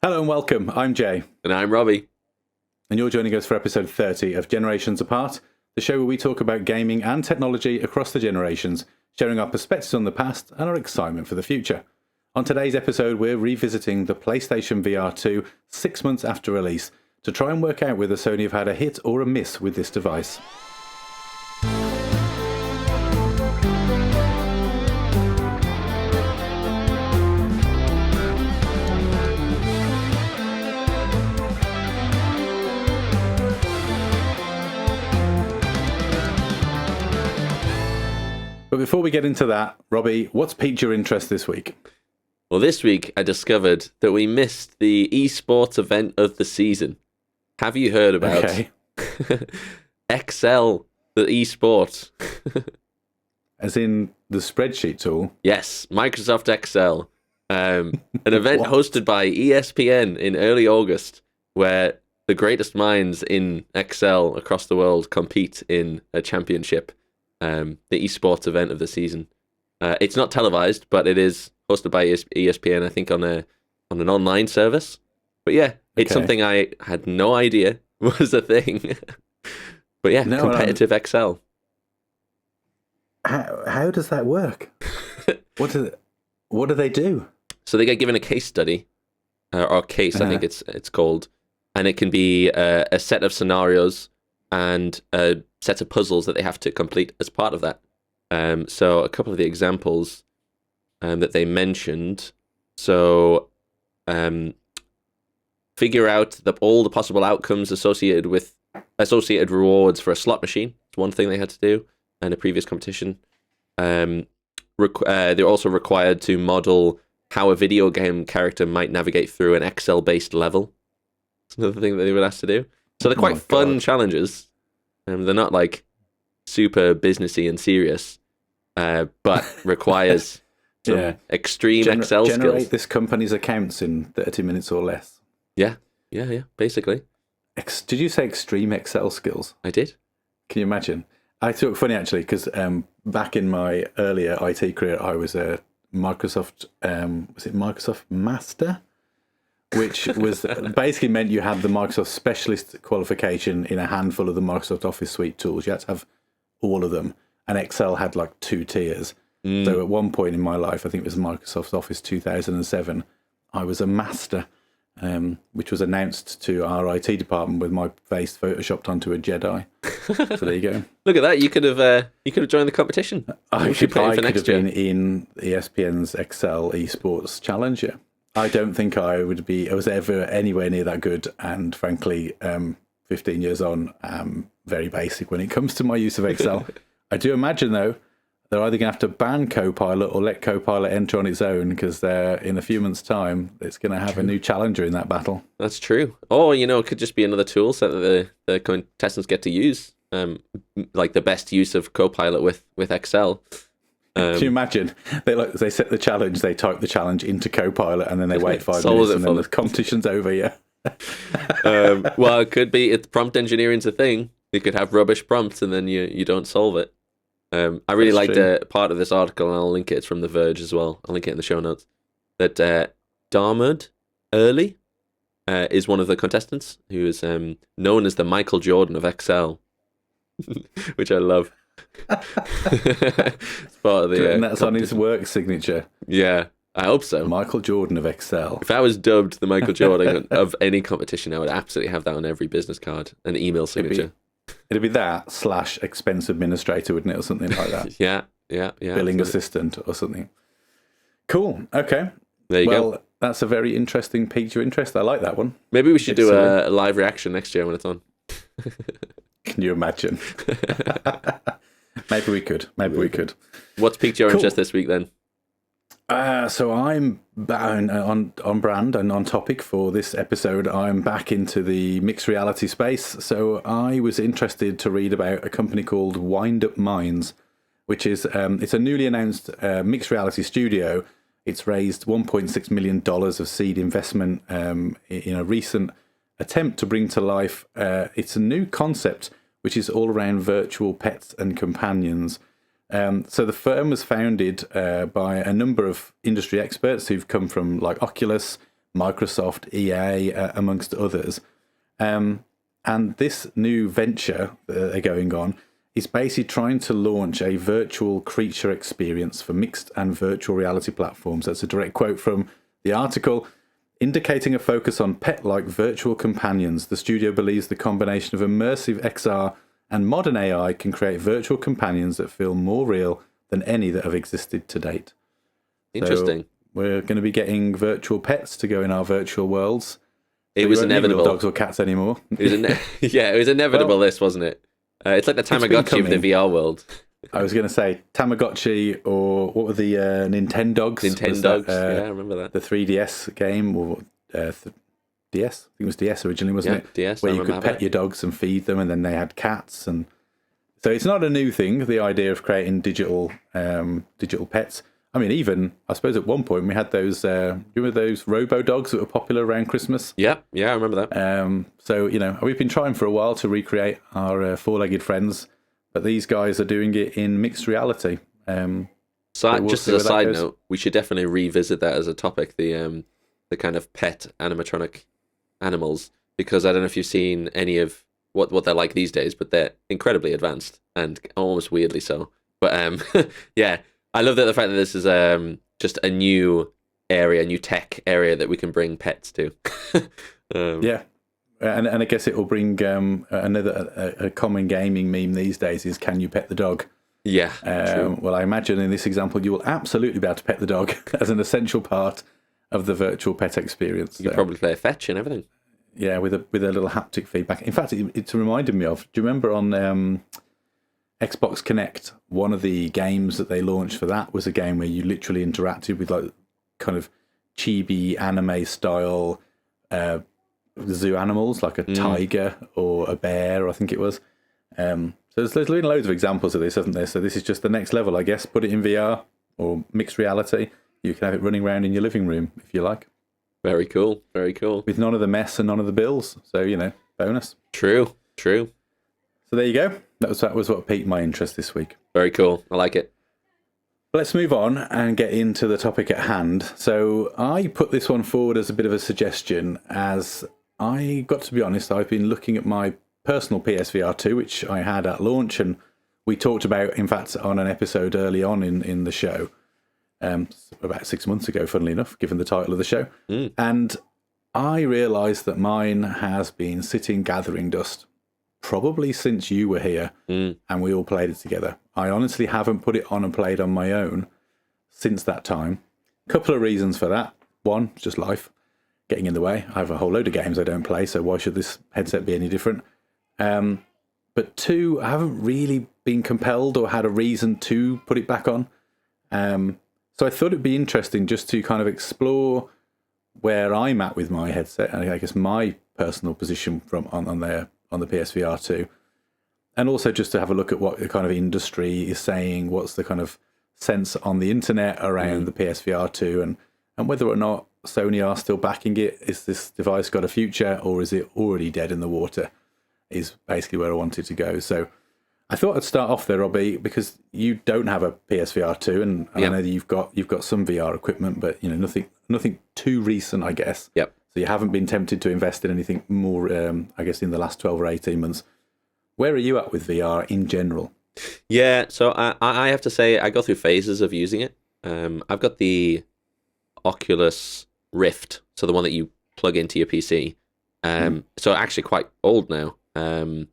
Hello and welcome. I'm Jay. And I'm Robbie. And you're joining us for episode 30 of Generations Apart, the show where we talk about gaming and technology across the generations, sharing our perspectives on the past and our excitement for the future. On today's episode, we're revisiting the PlayStation VR2 6 months after release to try and work out whether Sony have had a hit or a miss with this device. But before we get into that, Robbie, what's piqued your interest this week? Well, this week I discovered that we missed the esports event of the season. Have you heard about Excel, the esport? As in the spreadsheet tool? Yes, Microsoft Excel. An event hosted by ESPN in early August where the greatest minds in Excel across the world compete in a championship. The esports event of the season. It's not televised, but it is hosted by ESPN, I think, on an online service. But yeah, it's something I had no idea was a thing. But yeah, competitive Excel. How does that work? What do they do? So they get given a case study, or case, I think it's called, and it can be a set of scenarios and a set of puzzles that they have to complete as part of that. So a couple of the examples that they mentioned. So figure out all the possible outcomes associated rewards for a slot machine. It's one thing they had to do in a previous competition. They're also required to model how a video game character might navigate through an Excel-based level. It's another thing that they were asked to do. So they're quite fun challenges. They're not like super businessy and serious, but requires some extreme Excel skills. Generate this company's accounts in 30 minutes or less. Yeah, basically. Did you say extreme Excel skills? I did. Can you imagine? I thought it funny actually because back in my earlier IT career, I was a Microsoft. Was it Microsoft Master? Which was basically meant you had the Microsoft Specialist qualification in a handful of the Microsoft Office suite tools. You had to have all of them. And Excel had like 2 tiers. So at one point in my life, I think it was Microsoft Office 2007, I was a master, which was announced to our IT department with my face photoshopped onto a Jedi. So there you go. Look at that. You could have joined the competition. I could have been in ESPN's Excel esports challenge, yeah. I don't think I was ever anywhere near that good, and frankly, 15 years on, I'm very basic when it comes to my use of Excel. I do imagine, though, they're either going to have to ban Copilot or let Copilot enter on its own, because in a few months' time, it's going to have a new challenger in that battle. That's true. Or, it could just be another tool set that the contestants get to use, like the best use of Copilot with Excel. Can you imagine? They set the challenge, they type the challenge into Copilot, and then they wait 5 minutes, and then the competition's over, yeah. Well, it could be, prompt engineering's a thing. You could have rubbish prompts, and then you don't solve it. I really liked a part of this article, and I'll link it. It's from The Verge as well. I'll link it in the show notes. That Darmod Early is one of the contestants who is known as the Michael Jordan of Excel, which I love. It's part of the, and that's on his work signature. Yeah, I hope so. Michael Jordan of Excel. If I was dubbed the Michael Jordan of any competition, I would absolutely have that on every business card and email signature. It'd be that / expense administrator, wouldn't it, or something like that? yeah. Billing assistant or something. Cool. Okay. There you go. Well, that's a very interesting piqued your interest. I like that one. Maybe we should do a live reaction next year when it's on. Can you imagine? Maybe we could. What's piqued your interest this week then? So I'm on brand and on topic for this episode. I'm back into the mixed reality space. So I was interested to read about a company called Wind Up Minds, which is it's a newly announced mixed reality studio. It's raised $1.6 million of seed investment in a recent attempt to bring to life. It's a new concept which is all around virtual pets and companions. So the firm was founded by a number of industry experts who've come from like Oculus, Microsoft, EA, amongst others. And this new venture that they're going on is basically trying to launch a virtual creature experience for mixed and virtual reality platforms. That's a direct quote from the article. Indicating a focus on pet-like virtual companions, the studio believes the combination of immersive XR and modern AI can create virtual companions that feel more real than any that have existed to date. Interesting. So we're going to be getting virtual pets to go in our virtual worlds. It was inevitable. Dogs or cats anymore. It was inevitable. This wasn't it. It's like the Tamagotchi of the VR world. I was going to say Tamagotchi, or what were the Nintendogs? Nintendogs, yeah, I remember that. The 3DS game, or DS? I think it was DS originally, wasn't it? DS. Where you could pet your dogs and feed them, and then they had cats, and so it's not a new thing. The idea of creating digital pets. I mean, even I suppose at one point we had those. Remember those Robo dogs that were popular around Christmas? Yeah, I remember that. So we've been trying for a while to recreate our four-legged friends. But these guys are doing it in mixed reality. So just as a side note, we should definitely revisit that as a topic, the kind of pet animatronic animals, because I don't know if you've seen any of what they're like these days, but they're incredibly advanced and almost weirdly so. But yeah, I love the fact that this is just a new area, a new tech area that we can bring pets to. Yeah. And I guess it will bring another a common gaming meme these days is, can you pet the dog? Yeah. Well, I imagine in this example you will absolutely be able to pet the dog as an essential part of the virtual pet experience. You can probably play fetch and everything. Yeah, with a little haptic feedback. In fact, it's reminded me of. Do you remember on Xbox Connect, one of the games that they launched for that was a game where you literally interacted with like kind of chibi anime style zoo animals, like a tiger or a bear, I think it was. So there's been loads of examples of this, hasn't there? So this is just the next level, I guess. Put it in VR or mixed reality. You can have it running around in your living room if you like. Very cool. Very cool. With none of the mess and none of the bills. So, bonus. True. So there you go. That was what piqued my interest this week. Very cool. I like it. Let's move on and get into the topic at hand. So I put this one forward as a bit of a suggestion, as I got to be honest, I've been looking at my personal PSVR2, which I had at launch, and we talked about, in fact, on an episode early on in the show, about 6 months ago, funnily enough, given the title of the show. And I realised that mine has been sitting gathering dust, probably since you were here and we all played it together. I honestly haven't put it on and played on my own since that time. Couple of reasons for that. One, just life getting in the way. I have a whole load of games I don't play, so why should this headset be any different? But two, I haven't really been compelled or had a reason to put it back on. So I thought it'd be interesting just to kind of explore where I'm at with my headset, and I guess my personal position on the PSVR2, and also just to have a look at what the kind of industry is saying, what's the kind of sense on the internet around the PSVR2, and whether or not Sony are still backing it. Is this device got a future, or is it already dead in the water, is basically where I wanted to go. So I thought I'd start off there, Robbie, because you don't have a PSVR2, and I know that you've got some VR equipment, but nothing too recent, I guess. Yep. So you haven't been tempted to invest in anything more, I guess, in the last 12 or 18 months. Where are you at with VR in general? Yeah, so I have to say I go through phases of using it. I've got the Oculus Rift, so the one that you plug into your PC. So actually quite old now. And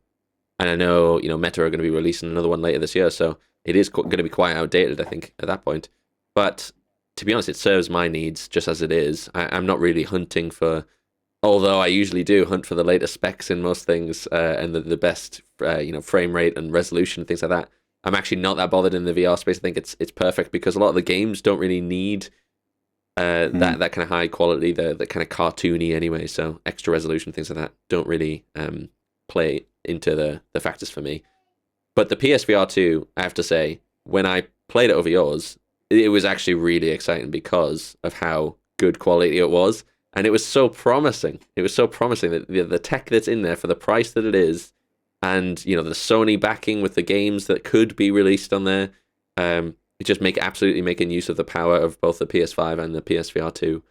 I know, Meta are going to be releasing another one later this year, so it is going to be quite outdated, I think, at that point. But to be honest, it serves my needs just as it is. I'm not really hunting for, although I usually do hunt for the latest specs in most things and the best, frame rate and resolution, things like that. I'm actually not that bothered in the VR space. I think it's perfect because a lot of the games don't really need that kind of high quality, the kind of cartoony anyway. So extra resolution, things like that, don't really play into the factors for me. But the PSVR 2, I have to say, when I played it over yours, it was actually really exciting because of how good quality it was. And it was so promising. It was so promising that the tech that's in there for the price that it is, and the Sony backing with the games that could be released on there, it just absolutely making use of the power of both the PS5 and the PSVR 2.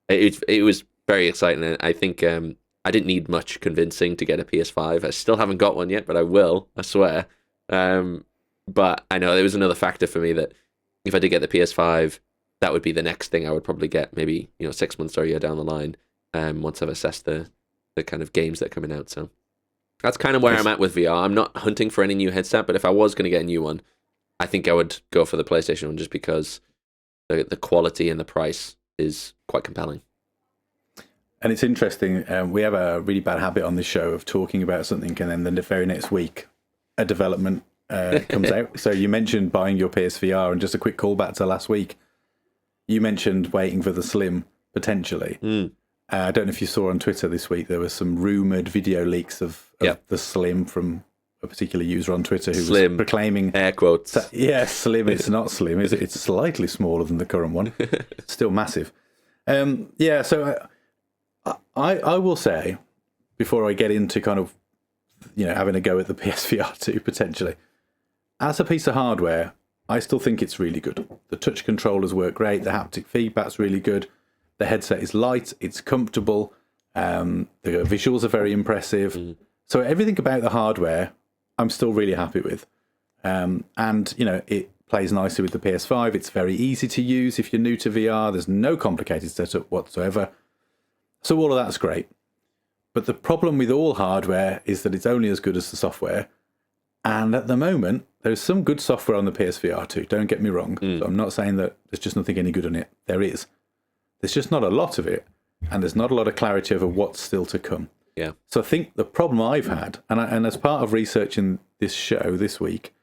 It was very exciting. And I think I didn't need much convincing to get a PS5. I still haven't got one yet, but I will, I swear. But I know there was another factor for me that if I did get the PS5, that would be the next thing I would probably get, maybe 6 months or a year down the line, once I've assessed the kind of games that are coming out. So that's kind of where I'm at with VR. I'm not hunting for any new headset, but if I was going to get a new one, I think I would go for the PlayStation one just because the quality and the price is quite compelling. And it's interesting, we have a really bad habit on this show of talking about something and then the very next week a development comes out. So you mentioned buying your PSVR, and just a quick callback to last week, you mentioned waiting for the Slim, potentially. I don't know if you saw on Twitter this week, there was some rumoured video leaks of the Slim from a particular user on Twitter who was proclaiming... air quotes. Slim. It's not slim, is it? It's slightly smaller than the current one. Still massive. So I will say, before I get into kind of, having a go at the PSVR2 potentially, as a piece of hardware, I still think it's really good. The touch controllers work great. The haptic feedback's really good. The headset is light. It's comfortable. The visuals are very impressive. So everything about the hardware, I'm still really happy with. It plays nicely with the PS5. It's very easy to use if you're new to VR. There's no complicated setup whatsoever. So all of that's great. But the problem with all hardware is that it's only as good as the software. And at the moment, there's some good software on the PSVR2. Don't get me wrong. So I'm not saying that there's just nothing any good on it. There is. There's just not a lot of it. And there's not a lot of clarity over what's still to come. Yeah. So I think the problem I've had, and as part of researching this show this week,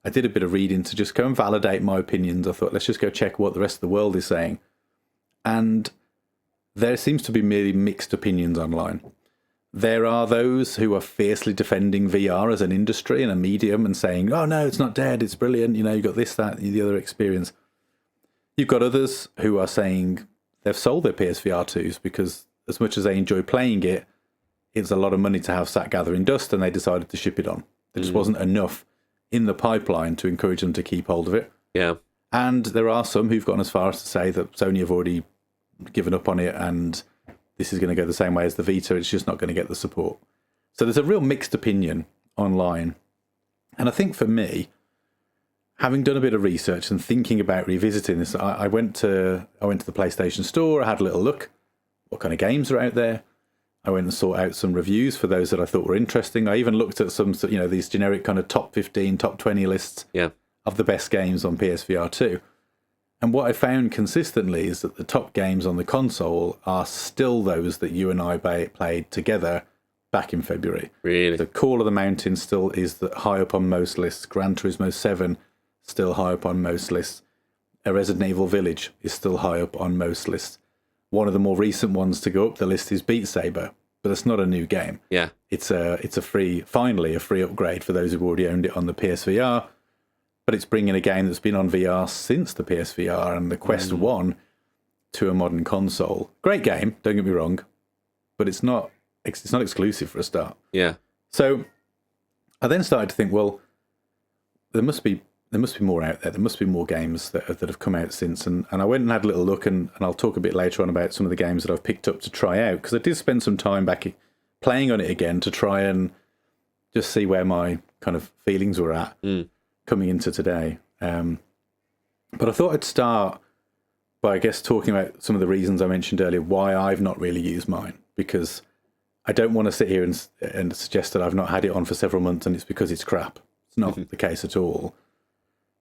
I did a bit of reading to just go and validate my opinions. I thought, let's just go check what the rest of the world is saying. And there seems to be merely mixed opinions online. There are those who are fiercely defending VR as an industry and a medium and saying, oh no, it's not dead, it's brilliant, you've got this, that, the other experience. You've got others who are saying they've sold their PSVR2s because as much as they enjoy playing it, it's a lot of money to have sat gathering dust, and they decided to ship it on. There just wasn't enough in the pipeline to encourage them to keep hold of it. Yeah. And there are some who've gone as far as to say that Sony have already given up on it and this is going to go the same way as the Vita. It's just not going to get the support. So there's a real mixed opinion online. And I think for me, having done a bit of research and thinking about revisiting this, I went to the PlayStation Store. I had a little look what kind of games are out there. I went and sought out some reviews for those that I thought were interesting. I even looked at some, these generic kind of top 15, top 20 lists of the best games on PSVR 2. And what I found consistently is that the top games on the console are still those that you and I played together back in February. Really? The Call of the Mountain still is high up on most lists. Gran Turismo 7 still high up on most lists. A Resident Evil Village is still high up on most lists. One of the more recent ones to go up the list is Beat Saber, but it's not a new game. Yeah. It's a free upgrade for those who've already owned it on the PSVR. But it's bringing a game that's been on VR since the PSVR and the Quest 1 to a modern console. Great game, don't get me wrong, but it's not exclusive for a start. Yeah. So I then started to think, well, there must be more out there. There must be more games that have come out since. And I went and had a little look, and I'll talk a bit later on about some of the games that I've picked up to try out, because I did spend some time back playing on it again to try and just see where my kind of feelings were at coming into today. But I thought I'd start by, I guess, talking about some of the reasons I mentioned earlier why I've not really used mine, because I don't want to sit here and suggest that I've not had it on for several months and it's because it's crap. It's not the case at all.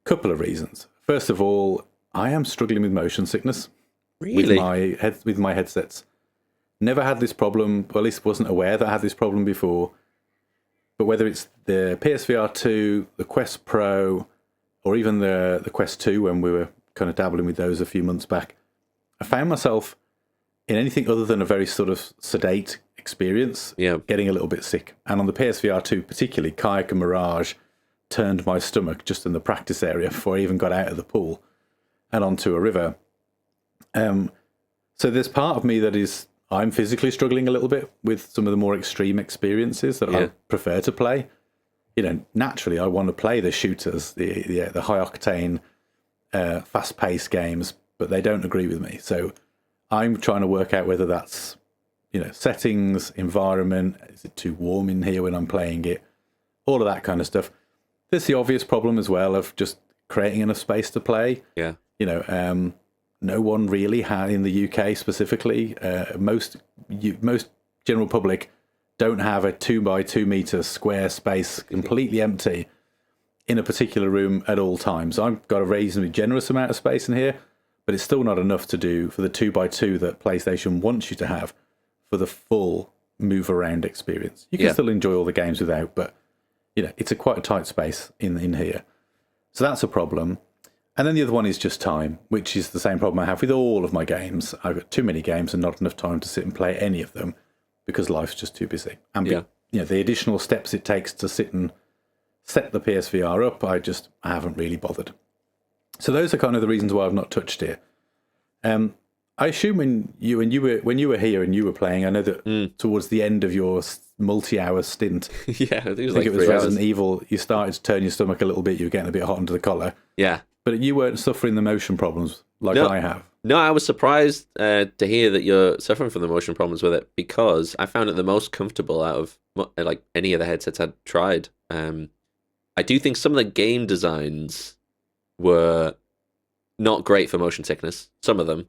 Couple of reasons. First of all, I am struggling with motion sickness. Really? With my headsets. Never had this problem, or at least wasn't aware that I had this problem before. But whether it's the PSVR 2, the Quest Pro, or even the Quest 2 when we were kind of dabbling with those a few months back, I found myself in anything other than a very sort of sedate experience, getting a little bit sick. And on the PSVR 2 particularly, Kayak Mirage turned my stomach just in the practice area before I even got out of the pool and onto a river. So there's part of me that is, I'm physically struggling a little bit with some of the more extreme experiences that I prefer to play. Naturally, I want to play the shooters, the high octane, fast paced games, but they don't agree with me. So I'm trying to work out whether that's settings, environment. Is it too warm in here when I'm playing it? All of that kind of stuff. There's the obvious problem as well of just creating enough space to play. Yeah. No one really had in the UK specifically. Most general public don't have a 2x2 meter square space completely empty in a particular room at all times. I've got a reasonably generous amount of space in here, but it's still not enough to do for the 2x2 that PlayStation wants you to have for the full move around experience. You can still enjoy all the games without, but it's quite a tight space in here. So that's a problem. And then the other one is just time, which is the same problem I have with all of my games. I've got too many games and not enough time to sit and play any of them because life's just too busy. And the additional steps it takes to sit and set the PSVR up, I haven't really bothered. So those are kind of the reasons why I've not touched it. I assume when you were here and you were playing, I know that towards the end of your multi-hour stint, I think it was Resident hours. Evil, you started to turn your stomach a little bit. You were getting a bit hot under the collar. Yeah. But you weren't suffering the motion problems like I have. No, I was surprised to hear that you're suffering from the motion problems with it because I found it the most comfortable out of any of the headsets I'd tried. I do think some of the game designs were not great for motion sickness. Some of them.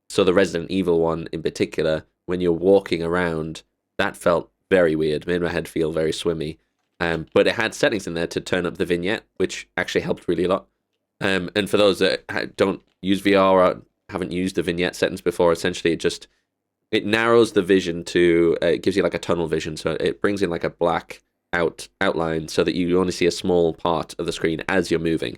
So the Resident Evil one in particular, when you're walking around, that felt very weird. Made my head feel very swimmy. But it had settings in there to turn up the vignette, which actually helped really a lot. And for those that don't use VR or haven't used the vignette settings before, essentially it narrows the vision to, it gives you like a tunnel vision. So it brings in like a black outline so that you only see a small part of the screen as you're moving.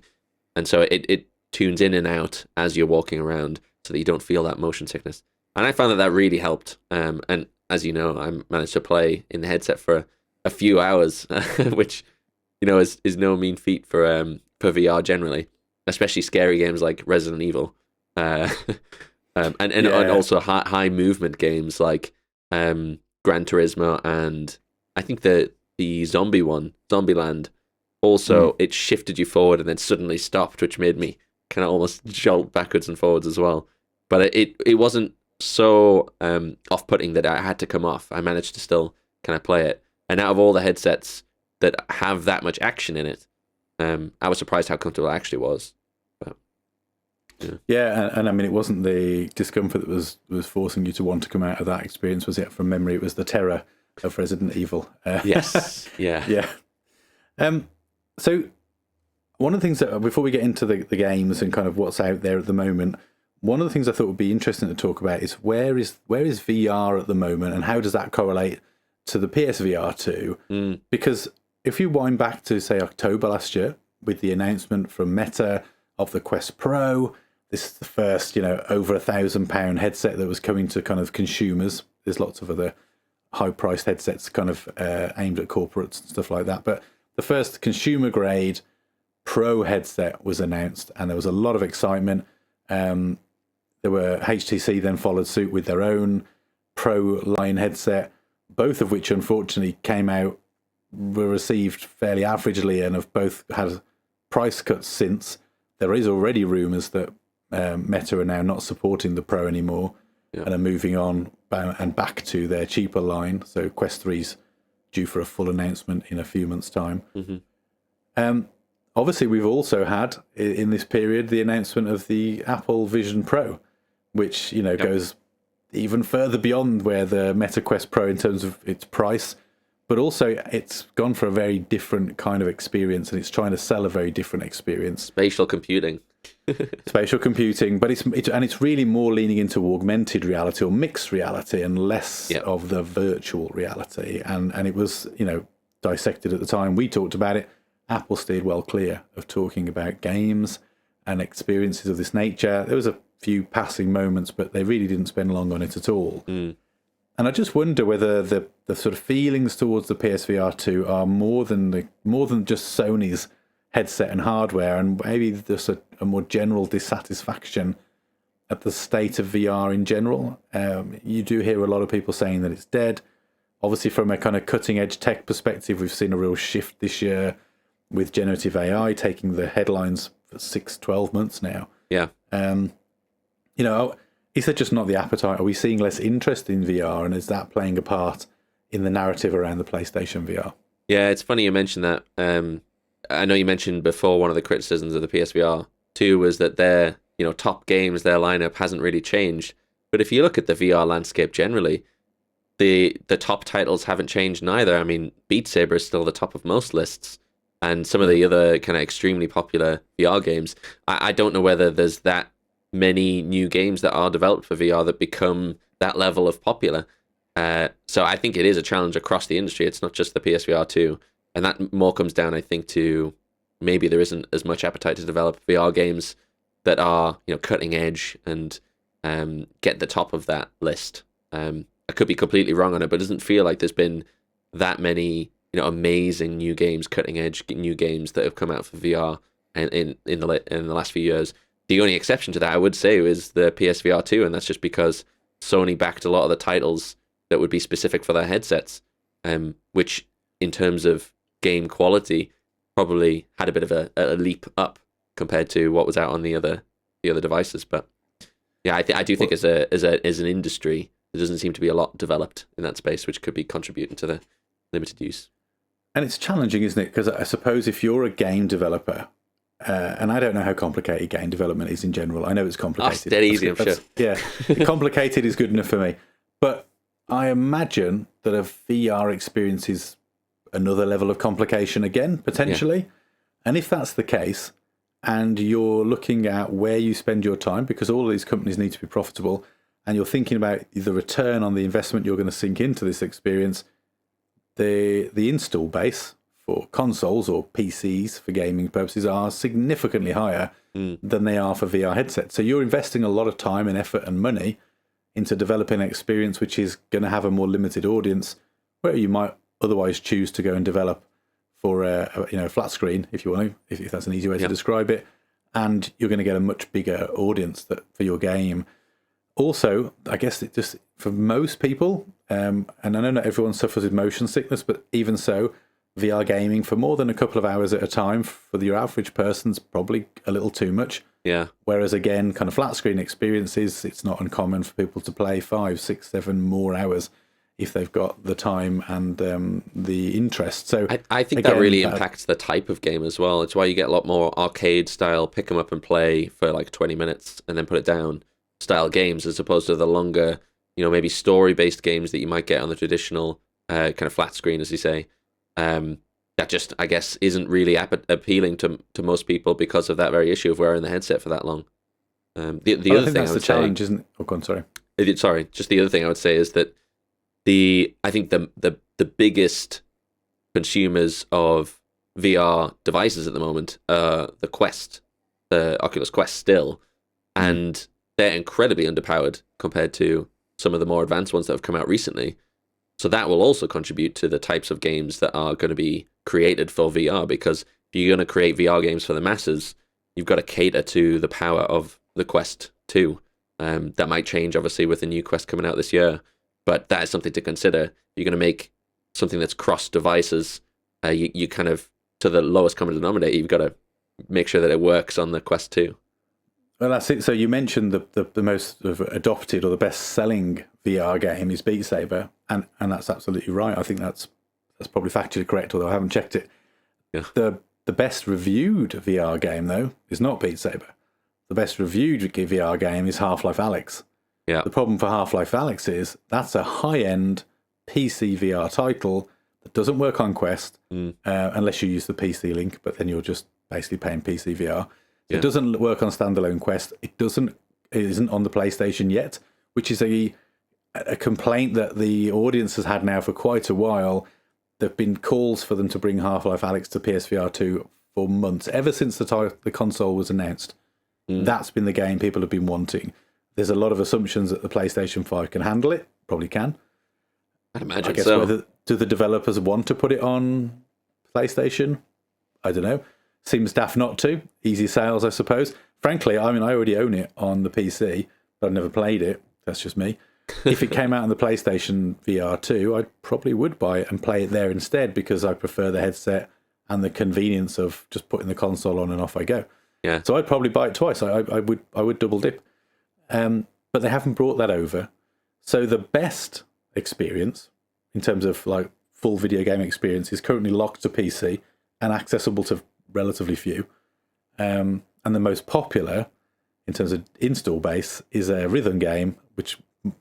And so it tunes in and out as you're walking around so that you don't feel that motion sickness. And I found that really helped. And as you know, I managed to play in the headset for a few hours, which is no mean feat for VR generally, especially scary games like Resident Evil, and also high movement games like Gran Turismo, and I think the zombie one, Zombieland, also it shifted you forward and then suddenly stopped, which made me kind of almost jolt backwards and forwards as well. But it wasn't so off-putting that I had to come off. I managed to still kind of play it. And out of all the headsets that have that much action in it, I was surprised how comfortable it actually was. But, and I mean, it wasn't the discomfort that was forcing you to want to come out of that experience, was it? From memory, it was the terror of Resident Evil. Yes, yeah. So one of the things that, before we get into the games and kind of what's out there at the moment, one of the things I thought would be interesting to talk about is where is VR at the moment and how does that correlate to the PSVR2? Because if you wind back to, say, October last year with the announcement from Meta of the Quest Pro, this is the first, over £1,000 headset that was coming to kind of consumers. There's lots of other high-priced headsets kind of aimed at corporates and stuff like that. But the first consumer-grade Pro headset was announced, and there was a lot of excitement. HTC then followed suit with their own Pro line headset, both of which unfortunately were received fairly averagely and have both had price cuts since. There is already rumours that Meta are now not supporting the Pro anymore and are moving on and back to their cheaper line. So Quest 3's due for a full announcement in a few months' time. Obviously, we've also had in this period the announcement of the Apple Vision Pro, which goes even further beyond where the Meta Quest Pro in terms of its price, but also it's gone for a very different kind of experience, and it's trying to sell a very different experience. Spatial computing, but it's really more leaning into augmented reality or mixed reality and less of the virtual reality. And it was dissected at the time we talked about it. Apple steered well clear of talking about games and experiences of this nature. There was a few passing moments, but they really didn't spend long on it at all. And I just wonder whether the sort of feelings towards the PSVR2 are more than just Sony's headset and hardware, and maybe there's a more general dissatisfaction at the state of VR in general. You do hear a lot of people saying that it's dead. Obviously, from a kind of cutting-edge tech perspective, we've seen a real shift this year with generative AI taking the headlines for 6-12 months now. Is there just not the appetite? Are we seeing less interest in VR, and is that playing a part in the narrative around the PlayStation VR? Yeah, it's funny you mentioned that. I know you mentioned before one of the criticisms of the PSVR2 was that their top games, their lineup hasn't really changed. But if you look at the VR landscape generally, the top titles haven't changed neither. I mean, Beat Saber is still the top of most lists, and some of the other kind of extremely popular VR games. I don't know whether there's that many new games that are developed for VR that become that level of popular. So I think it is a challenge across the industry. It's not just the PSVR2, and that more comes down, I think, to maybe there isn't as much appetite to develop VR games that are cutting edge and get the top of that list. I could be completely wrong on it, but it doesn't feel like there's been that many amazing new games, cutting edge new games that have come out for VR in the last few years. The only exception to that, I would say, is the PSVR2, and that's just because Sony backed a lot of the titles that would be specific for their headsets, which, in terms of game quality, probably had a bit of a leap up compared to what was out on the other devices. But yeah, I do think as an industry, there doesn't seem to be a lot developed in that space, which could be contributing to the limited use. And it's challenging, isn't it? Because I suppose if you're a game developer, and I don't know how complicated game development is in general. I know it's complicated. That's dead easy, I'm sure. Yeah, complicated is good enough for me. But I imagine that a VR experience is another level of complication again, potentially. Yeah. And if that's the case, and you're looking at where you spend your time, because all of these companies need to be profitable, and you're thinking about the return on the investment you're going to sink into this experience, the install base for consoles or PCs for gaming purposes are significantly higher than they are for VR headsets. So you're investing a lot of time and effort and money into developing an experience which is going to have a more limited audience, where you might otherwise choose to go and develop for a flat screen, if you want to, if that's an easy way to describe it, and you're going to get a much bigger audience for your game. Also, I guess it just, for most people, and I know not everyone suffers with motion sickness, but even so, VR gaming for more than a couple of hours at a time for your average person's probably a little too much. Yeah. Whereas again, kind of flat screen experiences, it's not uncommon for people to play 5, 6, 7 more hours if they've got the time and the interest. So I think again, that really impacts the type of game as well. It's why you get a lot more arcade style, pick them up and play for like 20 minutes and then put it down style games, as opposed to the longer, maybe story based games that you might get on the traditional kind of flat screen, as you say. That just, I guess, isn't really appealing to most people because of that very issue of wearing the headset for that long. The other thing that's the challenge, isn't it? Oh, go on, sorry. Sorry, just the other thing I would say is that I think the biggest consumers of VR devices at the moment are the Quest, the Oculus Quest still, and they're incredibly underpowered compared to some of the more advanced ones that have come out recently. So that will also contribute to the types of games that are going to be created for VR, because if you're going to create VR games for the masses, you've got to cater to the power of the Quest 2. That might change, obviously, with the new Quest coming out this year, but that is something to consider. If you're going to make something that's cross devices, you kind of, to the lowest common denominator, you've got to make sure that it works on the Quest 2. Well, that's it. So you mentioned the most adopted or the best-selling VR game is Beat Saber, and that's absolutely right. I think that's probably factually correct, although I haven't checked it. Yeah. The best reviewed VR game, though, is not Beat Saber. The best reviewed VR game is Half-Life Alyx. Yeah. The problem for Half-Life Alyx is that's a high-end PC VR title that doesn't work on Quest unless you use the PC link, but then you're just basically paying PC VR. Yeah. It doesn't work on standalone Quest. It isn't on the PlayStation yet, which is a complaint that the audience has had now for quite a while. There have been calls for them to bring Half-Life Alyx to PSVR2 for months, ever since the console was announced. That's been the game people have been wanting. There's a lot of assumptions that the PlayStation 5 can handle it. Probably can. I'd imagine I guess so. Do the developers want to put it on PlayStation? I don't know. Seems daft not to. Easy sales, I suppose. Frankly, I already own it on the PC, but I've never played it. That's just me. If it came out on the PlayStation VR2, I probably would buy it and play it there instead, because I prefer the headset and the convenience of just putting the console on and off I go. Yeah. So I'd probably buy it twice. I would double dip. But but they haven't brought that over. So the best experience in terms of like full video game experience is currently locked to PC and accessible to relatively few. And the most popular in terms of install base is a rhythm game, which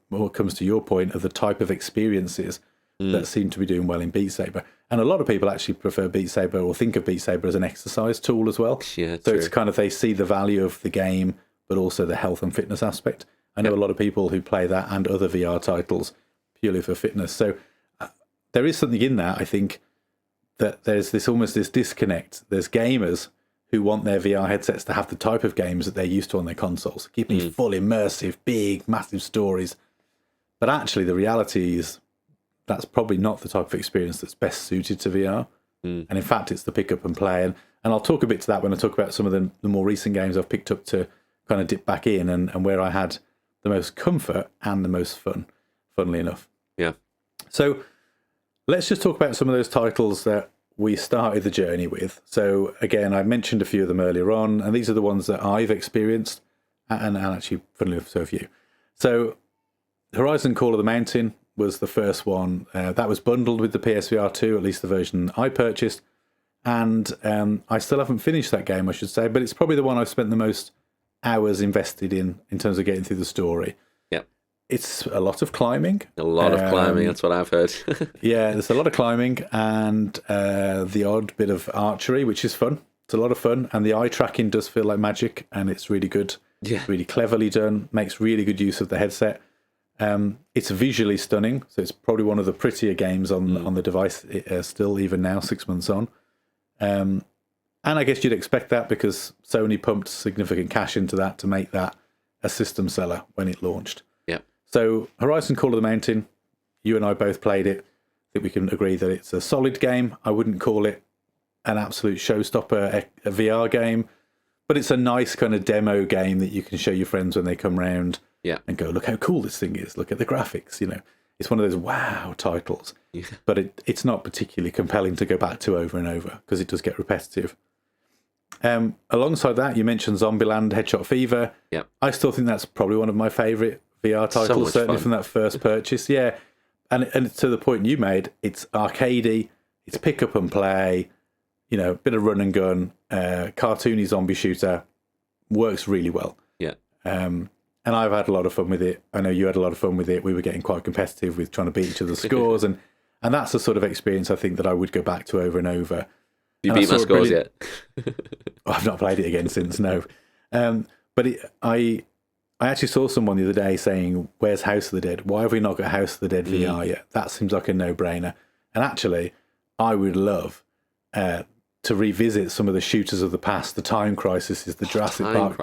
more comes to your point of the type of experiences that seem to be doing well in Beat Saber. And a lot of people actually prefer Beat Saber or think of Beat Saber as an exercise tool as well. Yeah, so it's kind of, they see the value of the game, but also the health and fitness aspect. I know a lot of people who play that and other VR titles purely for fitness. So there is something in that, I think, that there's this almost this disconnect. There's gamers who want their VR headsets to have the type of games that they're used to on their consoles, keeping full immersive, big, massive stories. But actually, the reality is that's probably not the type of experience that's best suited to VR. And in fact, it's the pick up and play. And I'll talk a bit to that when I talk about some of the more recent games I've picked up to kind of dip back in and where I had the most comfort and the most fun, funnily enough. Yeah. So let's just talk about some of those titles that we started the journey with. So again, I mentioned a few of them earlier on, and these are the ones that I've experienced, and actually, funnily enough, so have you. So Horizon Call of the Mountain was the first one. That was bundled with the PSVR2, at least the version I purchased. And I still haven't finished that game, I should say, but it's probably the one I've spent the most hours invested in terms of getting through the story. Yeah. It's a lot of climbing. A lot of climbing, that's what I've heard. Yeah, there's a lot of climbing and the odd bit of archery, which is fun. It's a lot of fun. And the eye tracking does feel like magic, and it's really good. Yeah. Really cleverly done. Makes really good use of the headset. It's visually stunning, so it's probably one of the prettier games on the device still, even now, 6 months on. And I guess you'd expect that because Sony pumped significant cash into that to make that a system seller when it launched. Yeah. So Horizon Call of the Mountain, you and I both played it. I think we can agree that it's a solid game. I wouldn't call it an absolute showstopper, a VR game, but it's a nice kind of demo game that you can show your friends when they come round. Yeah. And go, look how cool this thing is. Look at the graphics, you know. It's one of those wow titles. Yeah. But it's not particularly compelling to go back to over and over because it does get repetitive. Alongside that, you mentioned Zombieland, Headshot Fever. Yeah. I still think that's probably one of my favourite VR titles, certainly from that first purchase. Yeah. And to the point you made, it's arcadey, it's pick up and play, you know, bit of run and gun, cartoony zombie shooter, works really well. Yeah. And I've had a lot of fun with it. I know you had a lot of fun with it. We were getting quite competitive with trying to beat each other's scores. And that's the sort of experience I think that I would go back to over and over. You beat my scores yet? I've not played it again since, no. But I actually saw someone the other day saying, where's House of the Dead? Why have we not got House of the Dead VR yet? That seems like a no-brainer. And actually, I would love to revisit some of the shooters of the past. The Time Crisis is the Jurassic Park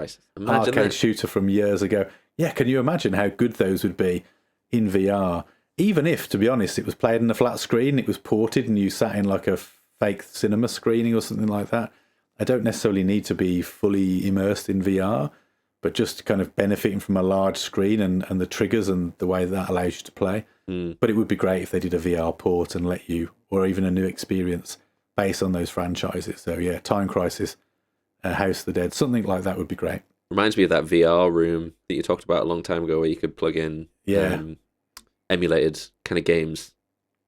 arcade shooter from years ago. Yeah, can you imagine how good those would be in VR? Even if, to be honest, it was played in a flat screen, it was ported and you sat in like a fake cinema screening or something like that. I don't necessarily need to be fully immersed in VR, but just kind of benefiting from a large screen and the triggers and the way that allows you to play. But it would be great if they did a VR port and let you, or even a new experience based on those franchises. So yeah, Time Crisis, House of the Dead, something like that would be great. Reminds me of that VR room that you talked about a long time ago where you could plug in emulated kind of games.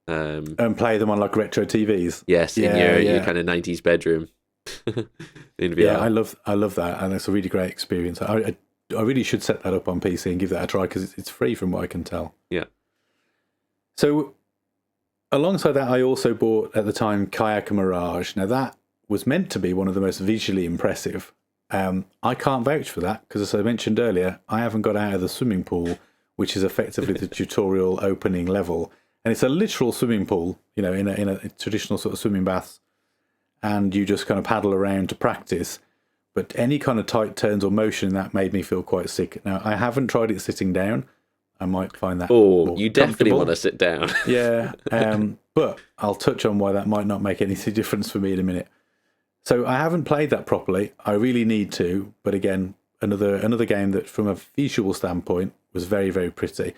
And play them on like retro TVs. Yes, in your kind of 90s bedroom in VR. Yeah, I love that, and it's a really great experience. I really should set that up on PC and give that a try because it's free from what I can tell. Yeah. So alongside that, I also bought at the time Kayak Mirage. Now that was meant to be one of the most visually impressive. I can't vouch for that because, as I mentioned earlier, I haven't got out of the swimming pool, which is effectively the tutorial opening level. And it's a literal swimming pool, you know, in a traditional sort of swimming baths. And you just kind of paddle around to practice. But any kind of tight turns or motion in that made me feel quite sick. Now, I haven't tried it sitting down. I might find that more you definitely want to sit down. Yeah, but I'll touch on why that might not make any difference for me in a minute. So I haven't played that properly. I really need to. But again, another game that from a visual standpoint was very, very pretty.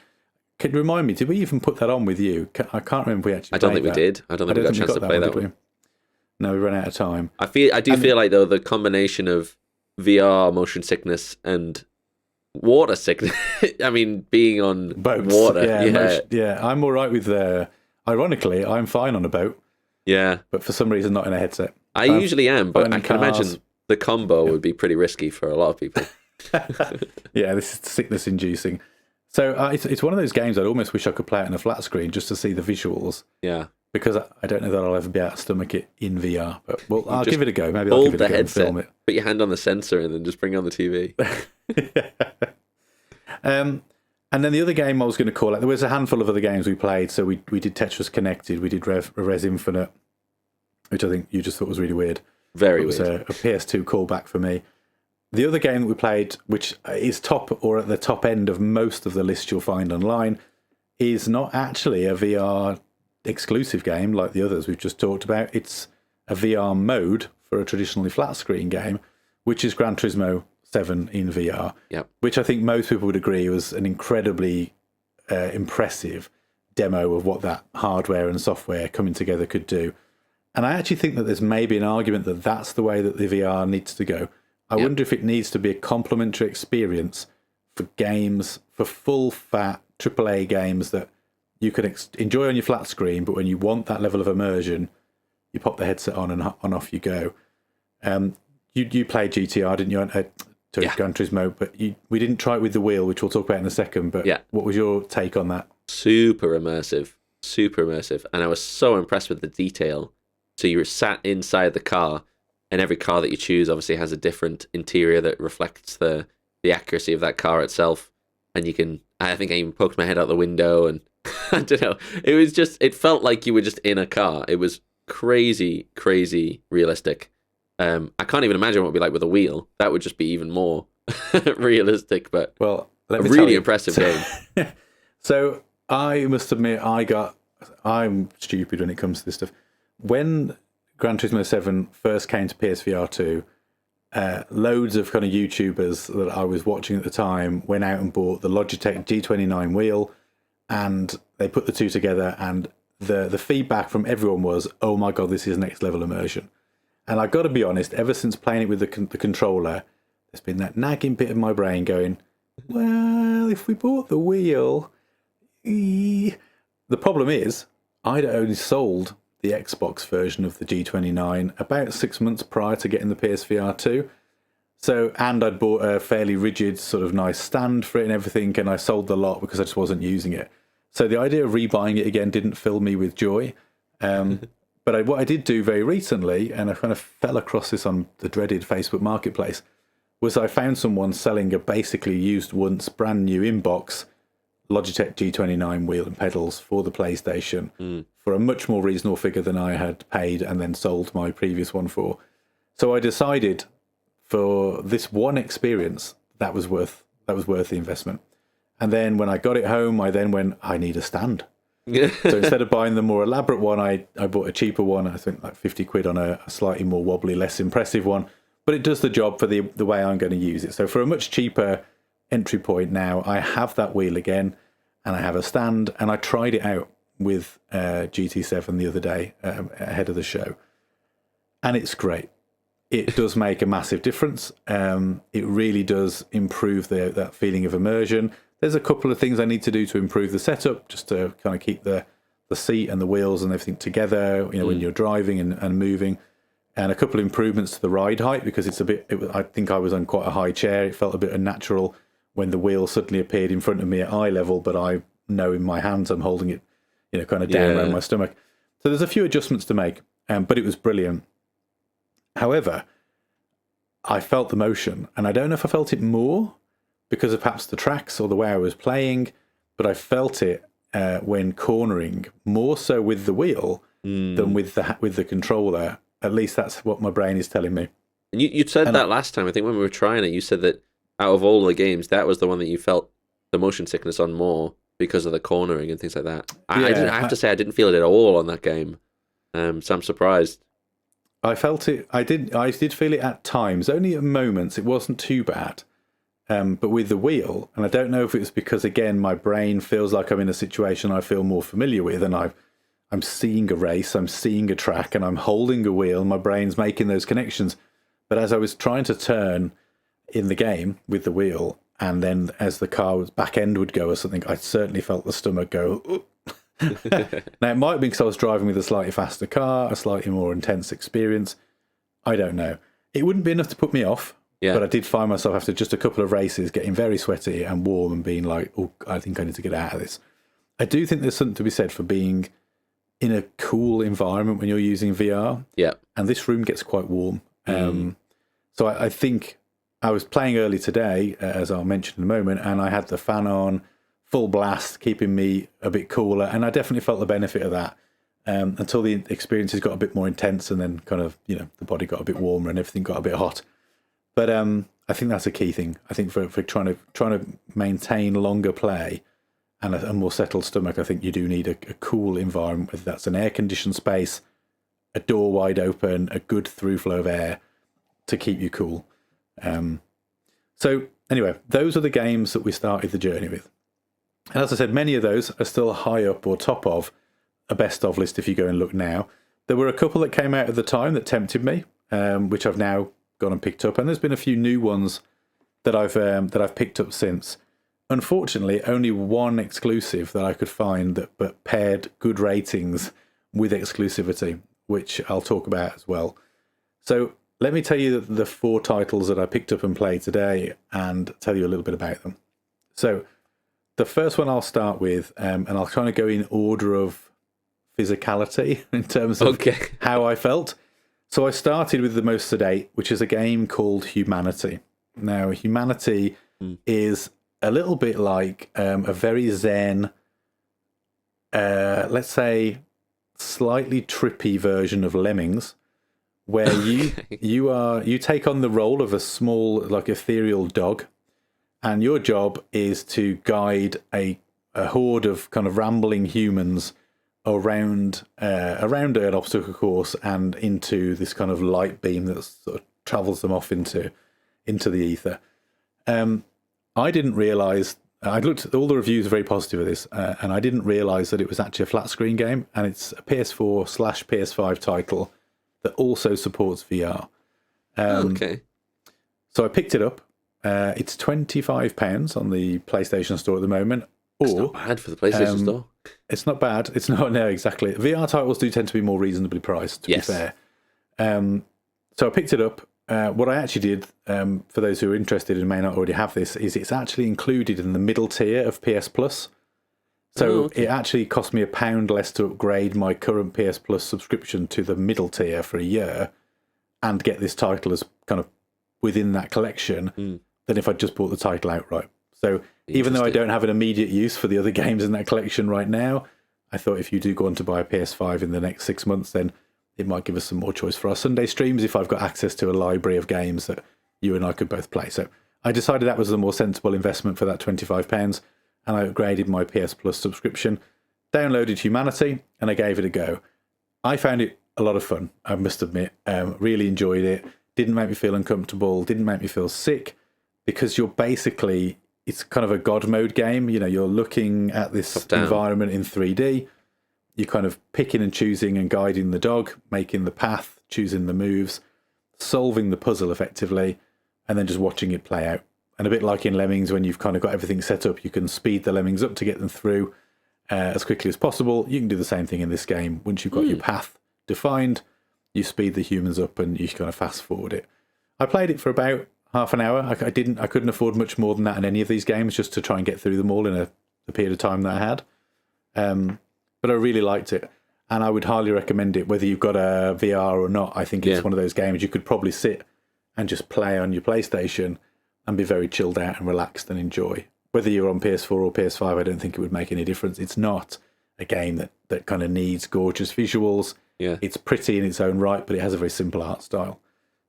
Can you remind me, did we even put that on with you? I can't remember if we actually I don't think we did. I don't think we got a chance to play that one. No, we ran out of time. I do feel like, though, the combination of VR, motion sickness, and water sickness. I mean, being on Boats. water. I'm all right with ironically, I'm fine on a boat, but for some reason not in a headset. I usually am, but I can cars. imagine the combo would be pretty risky for a lot of people. Yeah, this is sickness inducing. So it's one of those games I'd almost wish I could play it on a flat screen just to see the visuals. Yeah. Because I don't know that I'll ever be able to stomach it in VR. But I'll give it a go. Maybe I'll Hold give it the a go and headset, film it. put your hand on the sensor, and then just bring it on the TV. And then the other game I was going to call out, there was a handful of other games we played. So we did Tetris Connected, we did Res Infinite, which I think you just thought was really weird. Very weird. It was a PS2 callback for me. The other game that we played, which is top or at the top end of most of the list you'll find online, is not actually a VR exclusive game like the others we've just talked about. It's a VR mode for a traditionally flat screen game, which is Gran Turismo 7 in VR, which I think most people would agree was an incredibly impressive demo of what that hardware and software coming together could do. And I actually think that there's maybe an argument that that's the way that the VR needs to go. I wonder if it needs to be a complementary experience for games, for full fat AAA games that you can enjoy on your flat screen, but when you want that level of immersion, you pop the headset on and off you go. You played GTR, didn't you? Gran Turismo, but we didn't try it with the wheel, which we'll talk about in a second. But what was your take on that? Super immersive, and I was so impressed with the detail. So you were sat inside the car, and every car that you choose obviously has a different interior that reflects the accuracy of that car itself. And you can, I think I even poked my head out the window, and I don't know. It felt like you were just in a car. It was crazy realistic. I can't even imagine what it would be like with a wheel. That would just be even more realistic, but a really impressive game. So I must admit, I'm stupid when it comes to this stuff. When Gran Turismo 7 first came to PSVR2, loads of kind of YouTubers that I was watching at the time went out and bought the Logitech G29 wheel, and they put the two together, and the feedback from everyone was, oh my God, this is next level immersion. And I've got to be honest, ever since playing it with the controller, there's been that nagging bit of my brain going, well, if we bought the wheel... The problem is, I'd only sold the Xbox version of the G29 about 6 months prior to getting the PSVR2. And I'd bought a fairly rigid, sort of nice stand for it and everything, and I sold the lot because I just wasn't using it. So the idea of rebuying it again didn't fill me with joy. But what I did do very recently, and I kind of fell across this on the dreaded Facebook Marketplace, was I found someone selling a basically used once, brand new inbox Logitech G29 wheel and pedals for the PlayStation for a much more reasonable figure than I had paid and then sold my previous one for. So I decided for this one experience that was worth the investment. And then when I got it home, I then went, I need a stand. So instead of buying the more elaborate one, I bought a cheaper one. I think like 50 quid on a slightly more wobbly, less impressive one. But it does the job for the way I'm going to use it. So for a much cheaper entry point now, I have that wheel again, and I have a stand, and I tried it out with GT7 the other day ahead of the show. And it's great. It does make a massive difference. It really does improve that feeling of immersion. There's a couple of things I need to do to improve the setup, just to kind of keep the seat and the wheels and everything together, when you're driving and moving. And a couple of improvements to the ride height, because I think I was on quite a high chair. It felt a bit unnatural when the wheel suddenly appeared in front of me at eye level, but I know in my hands I'm holding it, kind of down around my stomach. So there's a few adjustments to make, but it was brilliant. However, I felt the motion, and I don't know if I felt it more because of perhaps the tracks or the way I was playing, but I felt it when cornering more so with the wheel than with the controller. At least that's what my brain is telling me. And you said that last time. I think when we were trying it, you said that out of all the games, that was the one that you felt the motion sickness on more because of the cornering and things like that. I have to say I didn't feel it at all on that game. So I'm surprised. I felt it. I did feel it at times, only at moments. It wasn't too bad. But with the wheel, and I don't know if it was because, again, my brain feels like I'm in a situation I feel more familiar with, and I'm seeing a race, I'm seeing a track, and I'm holding a wheel, and my brain's making those connections. But as I was trying to turn in the game with the wheel, and then as the car's back end would go or something, I certainly felt the stomach go. Now, it might have been because I was driving with a slightly faster car, a slightly more intense experience. I don't know. It wouldn't be enough to put me off, but I did find myself after just a couple of races getting very sweaty and warm and being like, oh, I think I need to get out of this. I do think there's something to be said for being in a cool environment when you're using VR. Yeah. And this room gets quite warm. So I think I was playing early today, as I'll mention in a moment, and I had the fan on full blast, keeping me a bit cooler. And I definitely felt the benefit of that until the experiences got a bit more intense and then kind of, the body got a bit warmer and everything got a bit hot. But I think that's a key thing. I think for trying to maintain longer play and a more settled stomach, I think you do need a cool environment, whether that's an air-conditioned space, a door wide open, a good through flow of air to keep you cool. So anyway, those are the games that we started the journey with. And as I said, many of those are still high up or top of a best of list if you go and look now. There were a couple that came out at the time that tempted me, which I've now gone and picked up. And there's been a few new ones that I've picked up since. Unfortunately, only one exclusive that I could find that paired good ratings with exclusivity, which I'll talk about as well. So let me tell you the 4 titles that I picked up and played today and tell you a little bit about them. So the first one I'll start with, and I'll kind of go in order of physicality in terms of how I felt. So I started with the most sedate, which is a game called Humanity. Now, Humanity is a little bit like a very zen, let's say, slightly trippy version of Lemmings, where you take on the role of a small, like, ethereal dog, and your job is to guide a horde of kind of rambling humans around an obstacle course and into this kind of light beam that sort of travels them off into the ether. I didn't realise. I looked at all the reviews are very positive of this, and I didn't realise that it was actually a flat screen game, and it's a PS4/PS5 title that also supports VR. So I picked it up. It's £25 on the PlayStation Store at the moment. It's not bad for the PlayStation Store. It's not bad. It's not, no, exactly. VR titles do tend to be more reasonably priced, to be fair. So I picked it up. What I actually did, for those who are interested and may not already have this, is it's actually included in the middle tier of PS Plus. So it actually cost me £1 less to upgrade my current PS Plus subscription to the middle tier for a year and get this title as kind of within that collection than if I just bought the title outright. So even though I don't have an immediate use for the other games in that collection right now, I thought if you do go on to buy a PS5 in the next 6 months, then it might give us some more choice for our Sunday streams if I've got access to a library of games that you and I could both play. So I decided that was the more sensible investment for that £25, and I upgraded my PS Plus subscription, downloaded Humanity, and I gave it a go. I found it a lot of fun, I must admit. Really enjoyed it. Didn't make me feel uncomfortable, didn't make me feel sick, because you're basically, it's kind of a God mode game. You know, you're looking at this environment in 3D. You're kind of picking and choosing and guiding the dog, making the path, choosing the moves, solving the puzzle effectively, and then just watching it play out. And a bit like in Lemmings, when you've kind of got everything set up, you can speed the Lemmings up to get them through as quickly as possible. You can do the same thing in this game. Once you've got your path defined, you speed the humans up and you kind of fast forward it. I played it for about half an hour. I couldn't afford much more than that in any of these games, just to try and get through them all in a period of time that I had. But I really liked it, and I would highly recommend it, whether you've got a VR or not. I think it's one of those games you could probably sit and just play on your PlayStation and be very chilled out and relaxed and enjoy. Whether you're on PS4 or PS5, I don't think it would make any difference. It's not a game that kind of needs gorgeous visuals. Yeah. It's pretty in its own right, but it has a very simple art style.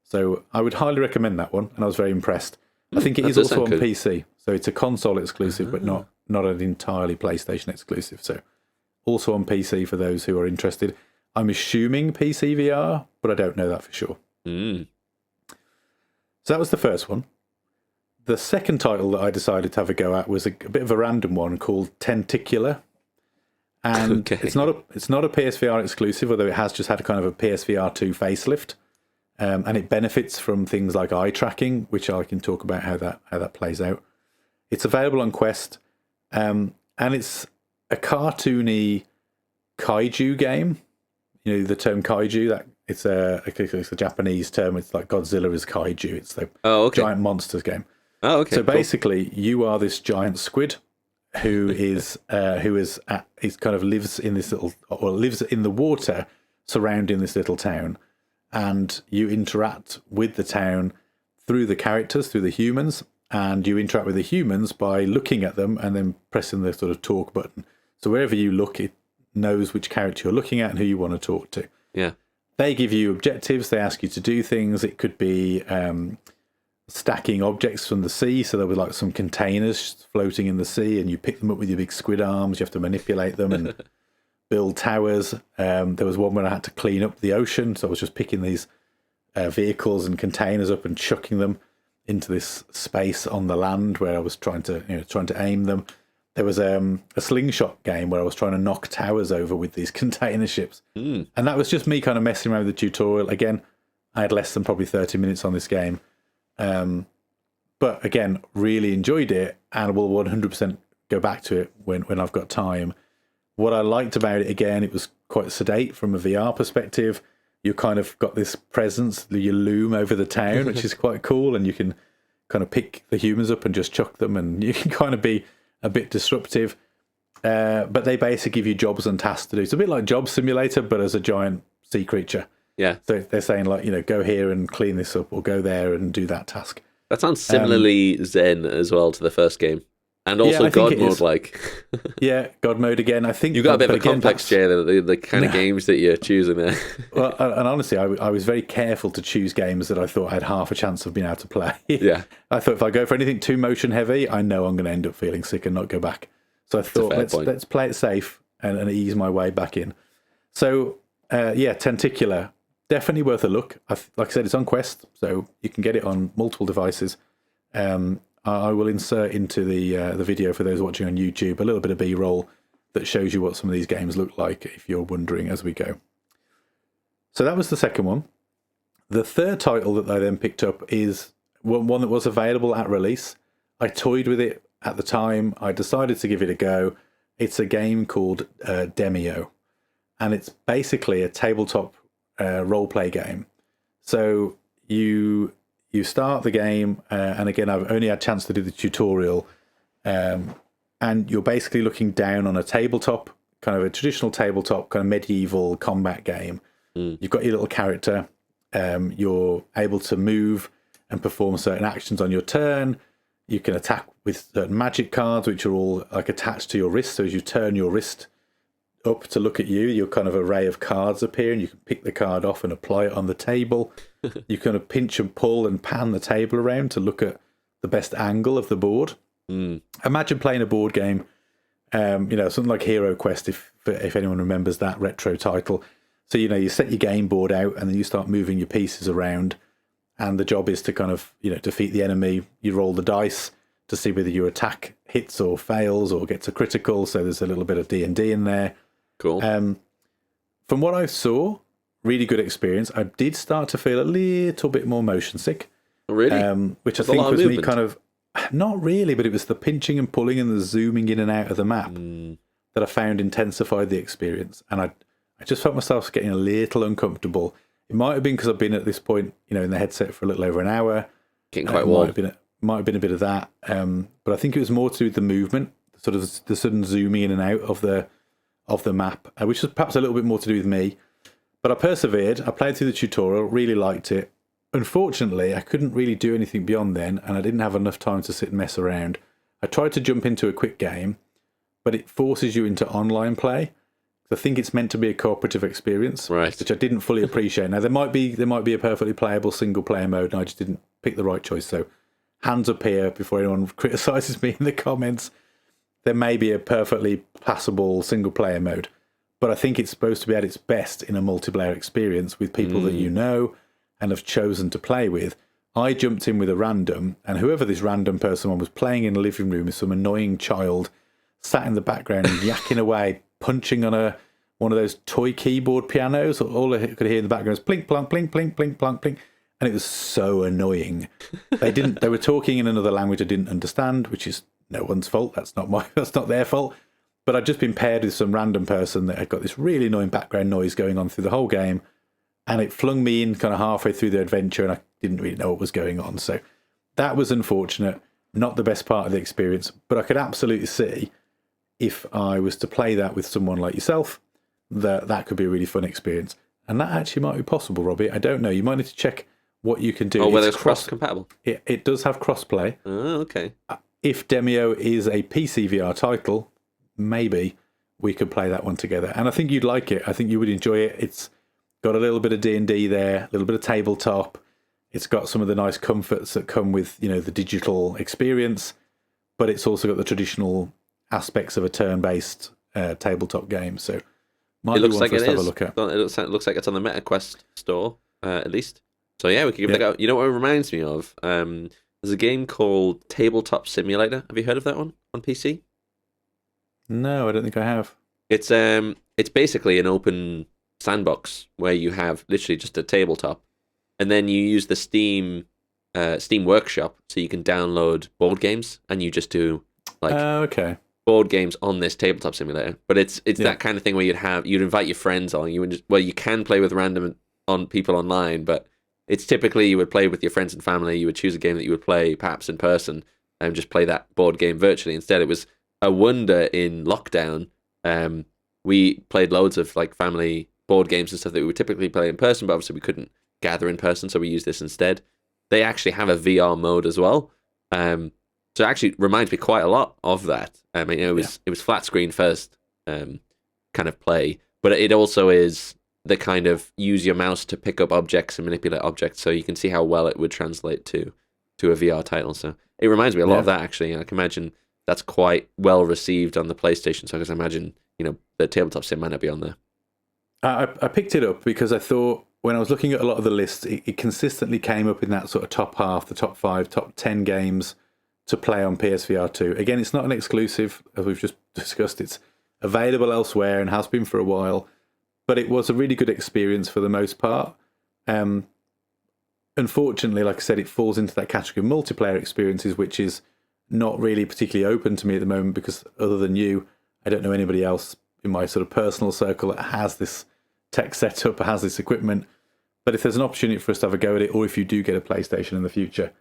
So I would highly recommend that one, and I was very impressed. I think it is also on PC, so it's a console exclusive, but not an entirely PlayStation exclusive. So also on PC for those who are interested. I'm assuming PC VR, but I don't know that for sure. So that was the first one. The second title that I decided to have a go at was a bit of a random one called Tenticular. And it's not a PSVR exclusive, although it has just had a kind of a PSVR2 facelift. And it benefits from things like eye tracking, which I can talk about how that plays out. It's available on Quest, and it's a cartoony kaiju game. You know the term kaiju. That it's a Japanese term. It's like Godzilla is kaiju. It's the giant monsters game. Oh, okay. So basically, you are this giant squid who is kind of lives in this little, or lives in the water surrounding this little town, and you interact with the town through the characters, through the humans, and you interact with the humans by looking at them and then pressing the sort of talk button. So wherever you look, it knows which character you're looking at and who you want to talk to. Yeah. They give you objectives. They ask you to do things. It could be stacking objects from the sea. So there were like some containers floating in the sea, and you pick them up with your big squid arms. You have to manipulate them and build towers. There was one where I had to clean up the ocean. So I was just picking these vehicles and containers up and chucking them into this space on the land where I was trying to aim them. There was a slingshot game where I was trying to knock towers over with these container ships. And that was just me kind of messing around with the tutorial. Again, I had less than probably 30 minutes on this game. But again, really enjoyed it and will 100% go back to it when I've got time. What I liked about it, again, it was quite sedate from a VR perspective. You kind of got this presence, you loom over the town, which is quite cool, and you can kind of pick the humans up and just chuck them, and you can kind of be a bit disruptive. But they basically give you jobs and tasks to do. It's a bit like Job Simulator, but as a giant sea creature. Yeah. So they're saying, like, go here and clean this up, or go there and do that task. That sounds similarly zen as well to the first game. And also God mode like. Yeah, God mode again. I think you got a bit of a complex, Jay, the kind of games that you're choosing there. Well, and honestly, I was very careful to choose games that I thought I had half a chance of being able to play. Yeah. I thought if I go for anything too motion heavy, I know I'm going to end up feeling sick and not go back. So I thought let's play it safe and ease my way back in. So Tenticular, definitely worth a look. Like I said, it's on Quest, so you can get it on multiple devices. I will insert into the video for those watching on YouTube a little bit of B-roll that shows you what some of these games look like if you're wondering as we go. So that was the second one. The third title that I then picked up is one that was available at release. I toyed with it at the time. I decided to give it a go. It's a game called Demeo, and it's basically a tabletop role-play game. So you start the game, and again, I've only had a chance to do the tutorial, and you're basically looking down on a tabletop, kind of a traditional tabletop, kind of medieval combat game. You've got your little character. You're able to move and perform certain actions on your turn. You can attack with certain magic cards, which are all like attached to your wrist. So as you turn your wrist up to look at you, your kind of array of cards appear, and you can pick the card off and apply it on the table. You kind of pinch and pull and pan the table around to look at the best angle of the board. Imagine playing a board game, something like Hero Quest, if anyone remembers that retro title. So, you set your game board out, and then you start moving your pieces around, and the job is to kind of, defeat the enemy. You roll the dice to see whether your attack hits or fails or gets a critical. So there's a little bit of D&D in there. Cool. From what I saw, really good experience. I did start to feel a little bit more motion sick. Really? Which I think was me kind of, not really, but it was the pinching and pulling and the zooming in and out of the map that I found intensified the experience. And I just felt myself getting a little uncomfortable. It might have been because I've been at this point, in the headset for a little over an hour. Getting quite warm. Might have been a bit of that. But I think it was more to do with the movement, sort of the sudden zooming in and out of the map, which was perhaps a little bit more to do with me. But I persevered. I played through the tutorial, really liked it. Unfortunately, I couldn't really do anything beyond then, and I didn't have enough time to sit and mess around. I tried to jump into a quick game, but it forces you into online play. I think it's meant to be a cooperative experience, right, which I didn't fully appreciate. Now, there might be a perfectly playable single-player mode, and I just didn't pick the right choice. So, hands up here before anyone criticises me in the comments. There may be a perfectly passable single-player mode, but I think it's supposed to be at its best in a multiplayer experience with people that you know and have chosen to play with. I jumped in with a random, and whoever this random person was playing in the living room with some annoying child sat in the background yakking away, punching on one of those toy keyboard pianos. All I could hear in the background was plink, plonk, plink, plink, plink, plonk, plink. And it was so annoying. They were talking in another language I didn't understand, which is no one's fault. That's not their fault. But I'd just been paired with some random person that had got this really annoying background noise going on through the whole game, and it flung me in kind of halfway through the adventure, and I didn't really know what was going on. So that was unfortunate. Not the best part of the experience, but I could absolutely see if I was to play that with someone like yourself, that could be a really fun experience. And that actually might be possible, Robbie. I don't know. You might need to check what you can do. Oh, whether it's cross-compatible. It does have cross-play. Oh, okay. If Demeo is a PC VR title, maybe we could play that one together. And I think you'd like it. I think you would enjoy it. It's got a little bit of D&D there, a little bit of tabletop. It's got some of the nice comforts that come with, the digital experience, but it's also got the traditional aspects of a turn-based tabletop game. So might it looks be one like for us it to have is. a look at. It looks like it's on the MetaQuest store, at least. So yeah, we could give that a go. You know what it reminds me of? There's a game called Tabletop Simulator. Have you heard of that one on PC? No, I don't think I have. It's basically an open sandbox where you have literally just a tabletop, and then you use the Steam Workshop, so you can download board games, and you just do board games on this tabletop simulator. But it's that kind of thing where you'd invite your friends on. You can play with random people online, but it's typically you would play with your friends and family. You would choose a game that you would play perhaps in person and just play that board game virtually. Instead, it was a wonder in lockdown. We played loads of like family board games and stuff that we would typically play in person, but obviously we couldn't gather in person, so we used this instead. They actually have a VR mode as well. So it actually reminds me quite a lot of that. I mean, it was flat screen first kind of play, but it also is the kind of use your mouse to pick up objects and manipulate objects, so you can see how well it would translate to a VR title. So it reminds me a lot of that, actually. I can imagine that's quite well received on the PlayStation, so I can imagine, the tabletop sim might not be on there. I picked it up because I thought when I was looking at a lot of the lists, it consistently came up in that sort of top half, the top 5, top 10 games to play on PSVR2. Again, it's not an exclusive, as we've just discussed. It's available elsewhere and has been for a while, but it was a really good experience for the most part. Unfortunately, like I said, it falls into that category of multiplayer experiences, which is not really particularly open to me at the moment, because other than you, I don't know anybody else in my sort of personal circle that has this tech setup or has this equipment. But if there's an opportunity for us to have a go at it, or if you do get a PlayStation in the future,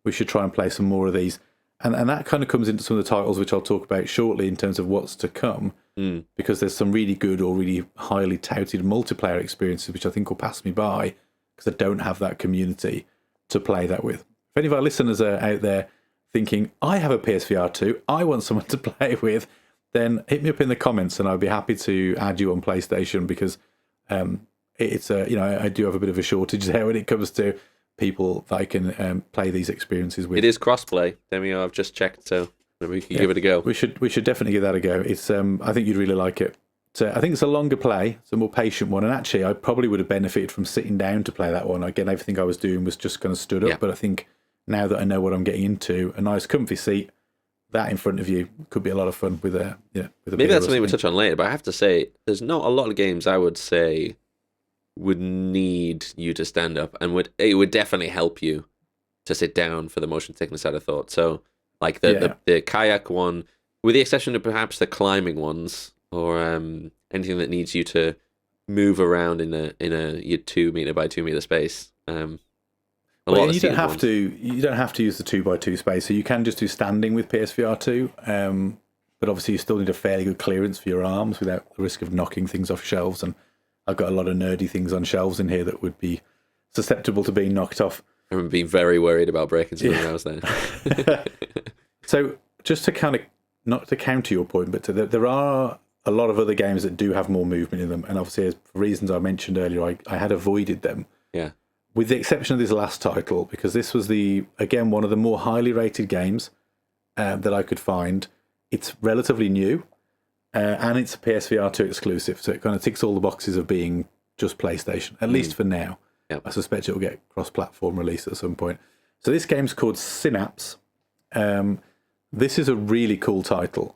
we should try and play some more of these. And that kind of comes into some of the titles which I'll talk about shortly in terms of what's to come, because there's some really good or really highly touted multiplayer experiences which I think will pass me by because I don't have that community to play that with. If any of our listeners are out there thinking, I have a PSVR 2, I want someone to play with, then hit me up in the comments and I'll be happy to add you on PlayStation, because it's I do have a bit of a shortage there when it comes to people that I can play these experiences with. It is crossplay, Demeo. I've just checked, so we can give it a go. We should definitely give that a go. It's I think you'd really like it. So I think it's a longer play, it's a more patient one, and actually I probably would have benefited from sitting down to play that one. Again, everything I was doing was just kind of stood up, but I think now that I know what I'm getting into, a nice comfy seat, that in front of you could be a lot of fun with a Maybe that's something we'll touch on later, but I have to say, there's not a lot of games I would say would need you to stand up, and it would definitely help you to sit down for the motion sickness, I'd have thought. So like the kayak one, with the exception of perhaps the climbing ones, or anything that needs you to move around in a 2 meter by 2 meter space. You don't have to use the 2x2 space, so you can just do standing with PSVR 2. But obviously you still need a fairly good clearance for your arms without the risk of knocking things off shelves. And I've got a lot of nerdy things on shelves in here that would be susceptible to being knocked off. I remember being very worried about breaking something when I was there. So just to kind of, not to counter your point, but there are a lot of other games that do have more movement in them. And obviously, for reasons I mentioned earlier, I had avoided them. Yeah. With the exception of this last title, because this was one of the more highly rated games that I could find. It's relatively new, and it's a PSVR 2 exclusive, so it kind of ticks all the boxes of being just PlayStation, at least for now. Yep. I suspect it will get cross-platform release at some point. So this game's called Synapse. This is a really cool title,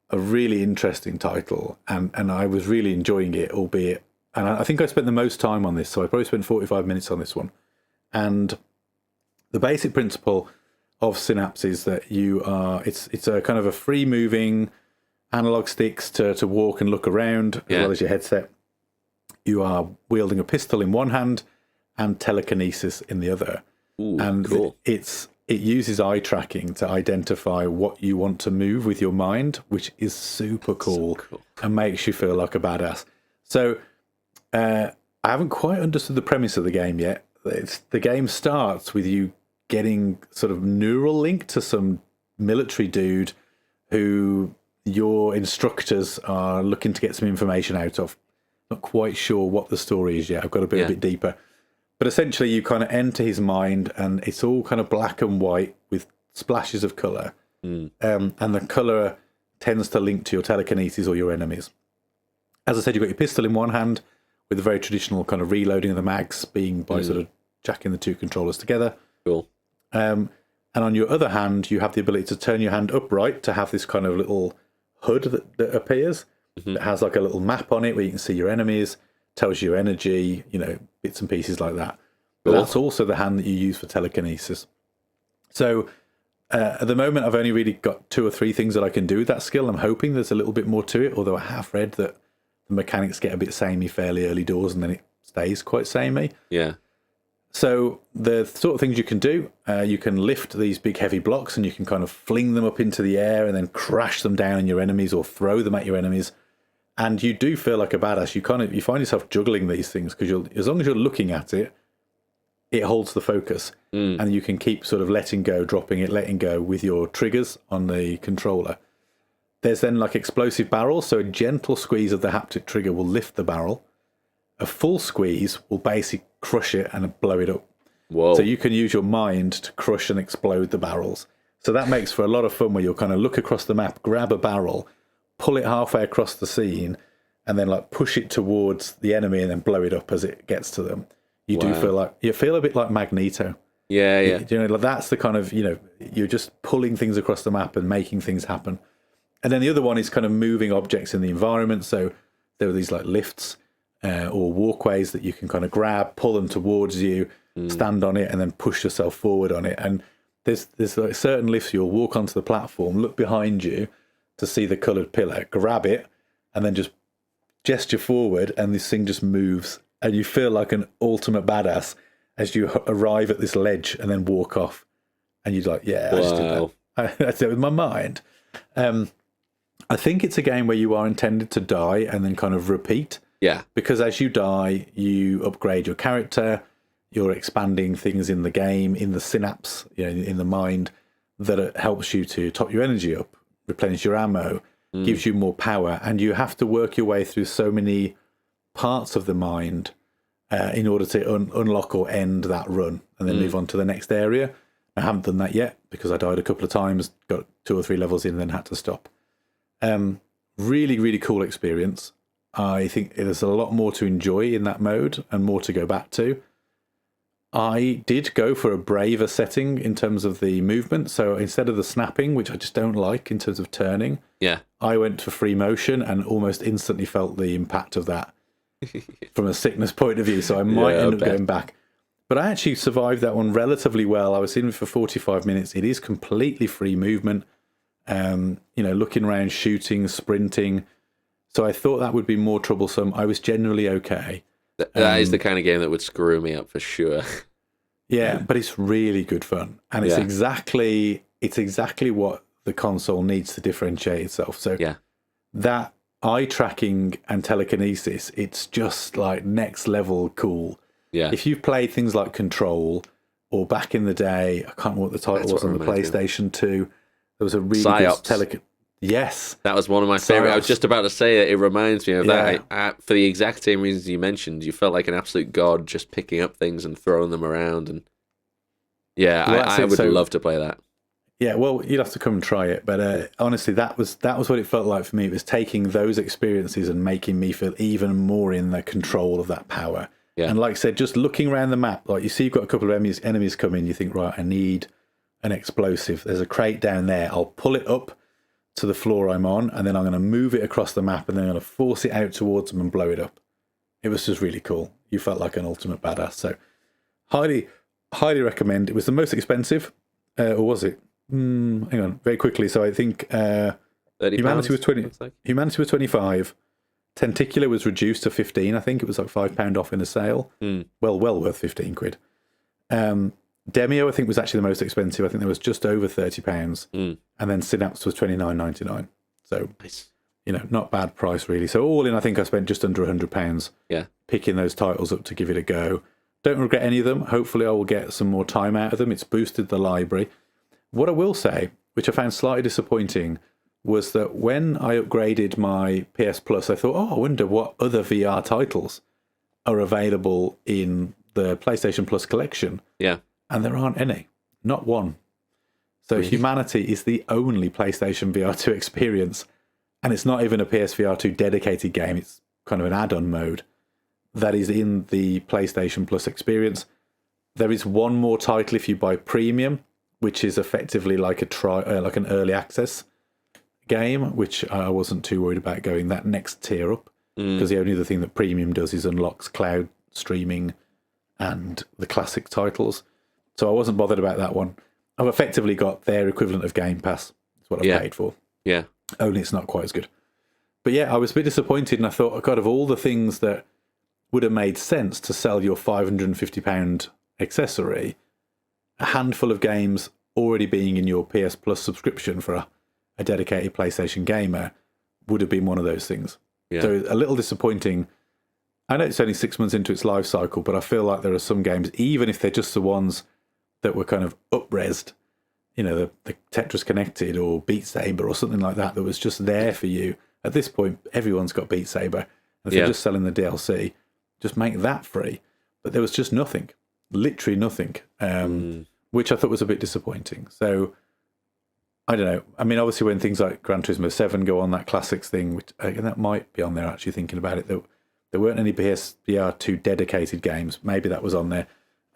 a really interesting title, and I was really enjoying it, albeit... And I think I spent the most time on this, so I probably spent 45 minutes on this one. And the basic principle of Synapse is that it's a kind of a free moving analog sticks to walk and look around, as well as your headset. You are wielding a pistol in one hand and telekinesis in the other. Ooh, and cool. it uses eye tracking to identify what you want to move with your mind, which is super cool, and makes you feel like a badass. So I haven't quite understood the premise of the game yet. The game starts with you getting sort of neural link to some military dude who your instructors are looking to get some information out of. Not quite sure what the story is yet. I've got to be a bit deeper. But essentially you kind of enter his mind and it's all kind of black and white with splashes of colour. And the colour tends to link to your telekinesis or your enemies. As I said, you've got your pistol in one hand with a very traditional kind of reloading of the mags being by sort of jacking the two controllers together. Cool. And on your other hand, you have the ability to turn your hand upright to have this kind of little hood that appears. It has like a little map on it where you can see your enemies, tells you energy, bits and pieces like that. But that's also the hand that you use for telekinesis. So at the moment, I've only really got 2 or 3 things that I can do with that skill. I'm hoping there's a little bit more to it, although I have read that the mechanics get a bit samey fairly early doors and then it stays quite samey. Yeah. So the sort of things you can do, you can lift these big heavy blocks and you can kind of fling them up into the air and then crash them down on your enemies or throw them at your enemies. And you do feel like a badass. You find yourself juggling these things because as long as you're looking at it, it holds the focus. And you can keep sort of letting go, dropping it, letting go with your triggers on the controller. There's then like explosive barrels. So a gentle squeeze of the haptic trigger will lift the barrel. A full squeeze will basically crush it and blow it up. Whoa. So you can use your mind to crush and explode the barrels. So that makes for a lot of fun where you'll kind of look across the map, grab a barrel, pull it halfway across the scene, and then like push it towards the enemy and then blow it up as it gets to them. You do feel a bit like Magneto. Yeah. Like that's the kind of, you're just pulling things across the map and making things happen. And then the other one is kind of moving objects in the environment. So there are these like lifts or walkways that you can kind of grab, pull them towards you, stand on it, and then push yourself forward on it. And there's like certain lifts you'll walk onto the platform, look behind you to see the coloured pillar, grab it, and then just gesture forward, and this thing just moves. And you feel like an ultimate badass as you arrive at this ledge and then walk off. And you're like, I just did that. I did it with my mind. I think it's a game where you are intended to die and then kind of repeat. Yeah. Because as you die, you upgrade your character, you're expanding things in the game, in the synapse, in the mind, that helps you to top your energy up, replenish your ammo, gives you more power. And you have to work your way through so many parts of the mind in order to unlock or end that run and then move on to the next area. I haven't done that yet because I died a couple of times, got 2 or 3 levels in, and then had to stop. Really, really cool experience. I think there's a lot more to enjoy in that mode and more to go back to. I did go for a braver setting in terms of the movement. So instead of the snapping, which I just don't like in terms of turning, I went for free motion and almost instantly felt the impact of that from a sickness point of view. So I might end up going back. But I actually survived that one relatively well. I was in for 45 minutes. It is completely free movement, looking around, shooting, sprinting. So I thought that would be more troublesome. I was generally okay. That is the kind of game that would screw me up for sure. Yeah, but it's really good fun. And it's exactly what the console needs to differentiate itself. So that eye tracking and telekinesis, it's just like next level cool. Yeah. If you've played things like Control or back in the day, I can't remember what the title was on the PlayStation 2, there was a really good Yes. That was one of my favorite. I was just about to say it. It reminds me of that. For the exact same reasons you mentioned, you felt like an absolute god just picking up things and throwing them around. And I would love to play that. Yeah, well, you'd have to come and try it. But honestly, that was what it felt like for me. It was taking those experiences and making me feel even more in the control of that power. Yeah. And like I said, just looking around the map, like you see you've got a couple of enemies come in, you think, right, I need an explosive. There's a crate down there. I'll pull it up to the floor I'm on, and then I'm going to move it across the map, and then I'm going to force it out towards them and blow it up. It was just really cool. You felt like an ultimate badass. So highly, highly recommend. It was the most expensive. Or was it? Hang on, very quickly. So I think £30, Humanity was 20. looks like. Humanity was 25. Tenticular was reduced to 15. I think it was like £5 off in a sale. Well worth 15 quid. Demeo, I think, was actually the most expensive. I think there was just over £30. And then Synapse was 29.99. So, Nice. Not bad price really. So all in, I think I spent just under £100 picking those titles up to give it a go. Don't regret any of them. Hopefully I will get some more time out of them. It's boosted the library. What I will say, which I found slightly disappointing, was that when I upgraded my PS Plus, I thought, I wonder what other VR titles are available in the PlayStation Plus collection. Yeah. And there aren't any. Not one. So Really? Humanity is the only PlayStation VR2 experience, and it's not even a PSVR2 dedicated game. It's kind of an add-on mode that is in the PlayStation Plus experience. There is one more title if you buy Premium, which is effectively like like an early access game, which I wasn't too worried about going that next tier up, because the only other thing that Premium does is unlocks cloud streaming and the classic titles. So I wasn't bothered about that one. I've effectively got their equivalent of Game Pass. That's what I've paid for. Yeah. Only it's not quite as good. But yeah, I was a bit disappointed, and I thought, God, of all the things that would have made sense to sell your £550 accessory, a handful of games already being in your PS Plus subscription for a dedicated PlayStation gamer would have been one of those things. Yeah. So a little disappointing. I know it's only 6 months into its life cycle, but I feel like there are some games, even if they're just the ones that were kind of up-resed, the Tetris Connected or Beat Saber or something like that was just there for you. At this point, everyone's got Beat Saber. And if they're just selling the DLC, just make that free. But there was just nothing, literally nothing, which I thought was a bit disappointing. So, I don't know. I mean, obviously when things like Gran Turismo 7 go on, that classics thing, which and that might be on there actually thinking about it, there weren't any PSVR2 dedicated games. Maybe that was on there.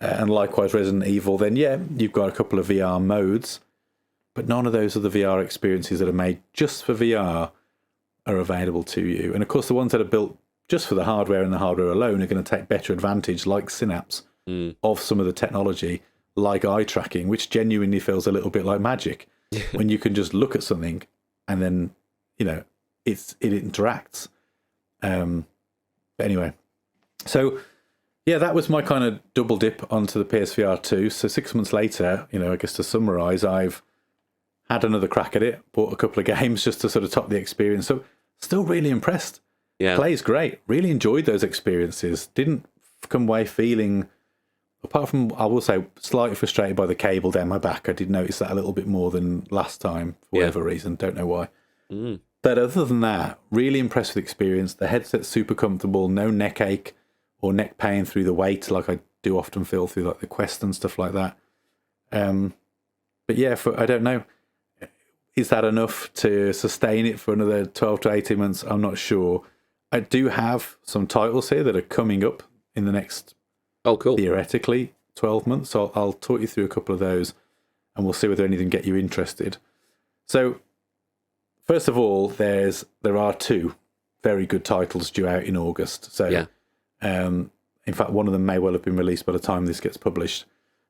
And likewise, Resident Evil, then you've got a couple of VR modes, but none of those other VR experiences that are made just for VR are available to you. And of course, the ones that are built just for the hardware and the hardware alone are going to take better advantage, like Synapse, of some of the technology, like eye tracking, which genuinely feels a little bit like magic when you can just look at something and then, it interacts. But anyway, so yeah, that was my kind of double dip onto the PSVR 2. So 6 months later, I guess to summarise, I've had another crack at it, bought a couple of games just to sort of top the experience. So still really impressed. Yeah. Plays great. Really enjoyed those experiences. Didn't come away feeling, apart from, I will say, slightly frustrated by the cable down my back. I did notice that a little bit more than last time, for whatever reason. Don't know why. But other than that, really impressed with the experience. The headset's super comfortable. No neck ache or neck pain through the weight, like I do often feel through like the Quest and stuff like that. But yeah, I don't know. Is that enough to sustain it for another 12 to 18 months? I'm not sure. I do have some titles here that are coming up in the next, theoretically, 12 months. So I'll talk you through a couple of those, and we'll see whether anything get you interested. So, first of all, there are two very good titles due out in August. So, in fact, one of them may well have been released by the time this gets published.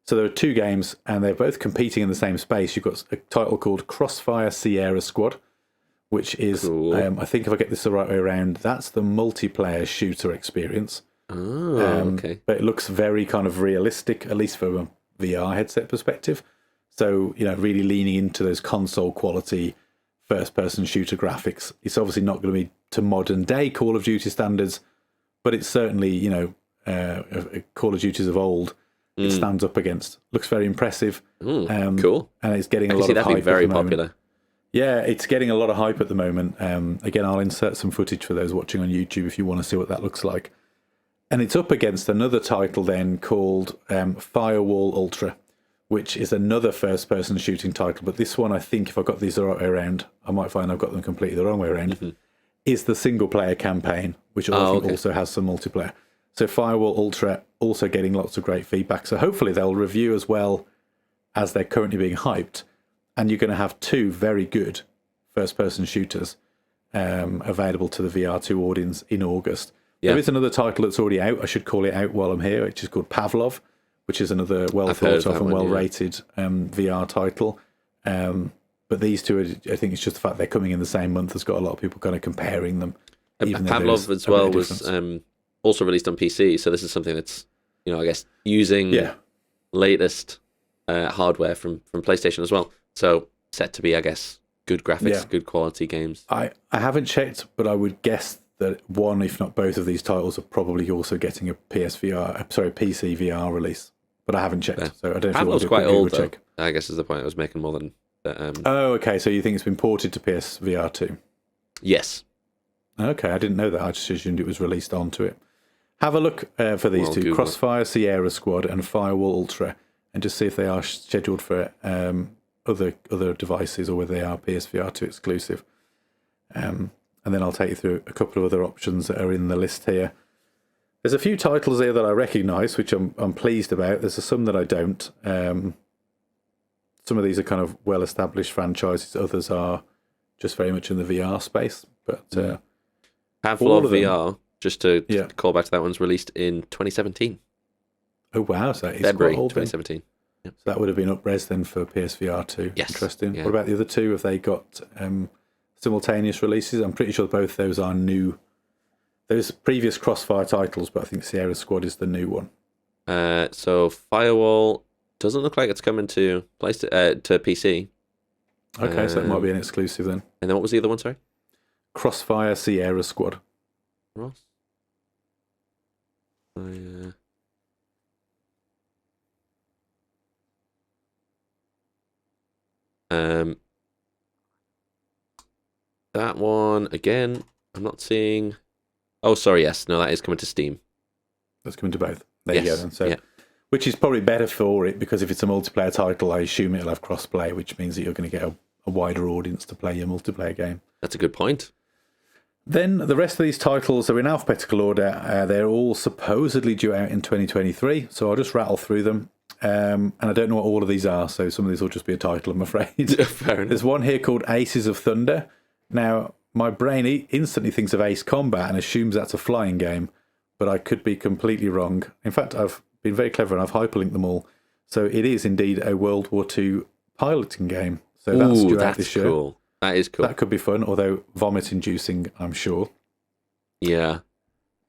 So there are two games, and they're both competing in the same space. You've got a title called Crossfire Sierra Squad, which is, cool. I think if I get this the right way around, that's the multiplayer shooter experience. Okay. But it looks very kind of realistic, at least from a VR headset perspective. So, really leaning into those console quality first-person shooter graphics. It's obviously not going to be to modern-day Call of Duty standards, but it's certainly, Call of Duties of old. It stands up against. Looks very impressive. Cool. And it's getting a lot of hype. That'd be very popular. Yeah, it's getting a lot of hype at the moment. Again, I'll insert some footage for those watching on YouTube if you want to see what that looks like. And it's up against another title then called Firewall Ultra, which is another first-person shooting title. But this one, I think, if I got these the right way around, I might find I've got them completely the wrong way around, is the single-player campaign, which I think also has some multiplayer. So Firewall Ultra also getting lots of great feedback. So hopefully they'll review as well as they're currently being hyped. And you're going to have two very good first-person shooters available to the VR2 audience in August. Yeah. There is another title that's already out. I should call it out while I'm here, which is called Pavlov, which is another well I've heard thought of of that and one, well yeah. rated VR title. But these two, I think it's just the fact they're coming in the same month has got a lot of people kind of comparing them. Even though Pavlov there's as a bit of well was difference. also released on PC, so this is something that's, I guess using Yeah. latest hardware from PlayStation as well. So set to be, I guess, good graphics, Yeah. good quality games. I haven't checked, but I would guess that one, if not both of these titles, are probably also getting a PC VR release. But I haven't checked, Yeah. so I don't know if you want Pavlov's to do a quite quick Google old, though. check. I guess is the point I was making more than... Oh, okay, so you think it's been ported to PSVR2? yes. Okay, I didn't know that. I just assumed it was released onto it. Have a look for these Well, two, Google it. Crossfire Sierra Squad and Firewall Ultra, and just see if they are scheduled for other devices or whether they are PSVR2 exclusive. And then I'll take you through a couple of other options that are in the list here. There's a few titles here that I recognise, which I'm pleased about. There's some that I don't. Some of these are kind of well-established franchises. Others are just very much in the VR space. But all Pavlov of them- VR, just to Yeah. call back to that, one's released in 2017. Oh wow, so it's February quite old then. 2017. So that would have been up-res then for PSVR2. Yes, Interesting. yeah. What about the other two? Have they got simultaneous releases? I'm pretty sure both those are new. There's previous Crossfire titles, but I think Sierra Squad is the new one. So Firewall doesn't look like it's coming to to PC. Okay, so that might be an exclusive then. And then what was the other one, sorry? Crossfire Sierra Squad. Ross? That one, again, I'm not seeing... Oh, sorry, yes. No, that is coming to Steam. That's coming to both. There you go Yes, then. So, yeah. which is probably better for it because if it's a multiplayer title, I assume it'll have crossplay, which means that you're going to get a wider audience to play your multiplayer game. That's a good point. Then the rest of these titles are in alphabetical order. They're all supposedly due out in 2023, so I'll just rattle through them. And I don't know what all of these are, so some of these will just be a title, I'm afraid. Fair enough. There's one here called Aces of Thunder. Now, my brain instantly thinks of Ace Combat and assumes that's a flying game, but I could be completely wrong. In fact, I've been very clever and I've hyperlinked them all. So it is indeed a World War II piloting game. So that's due out this year. Cool. That is cool. That could be fun, although vomit-inducing, I'm sure. Yeah.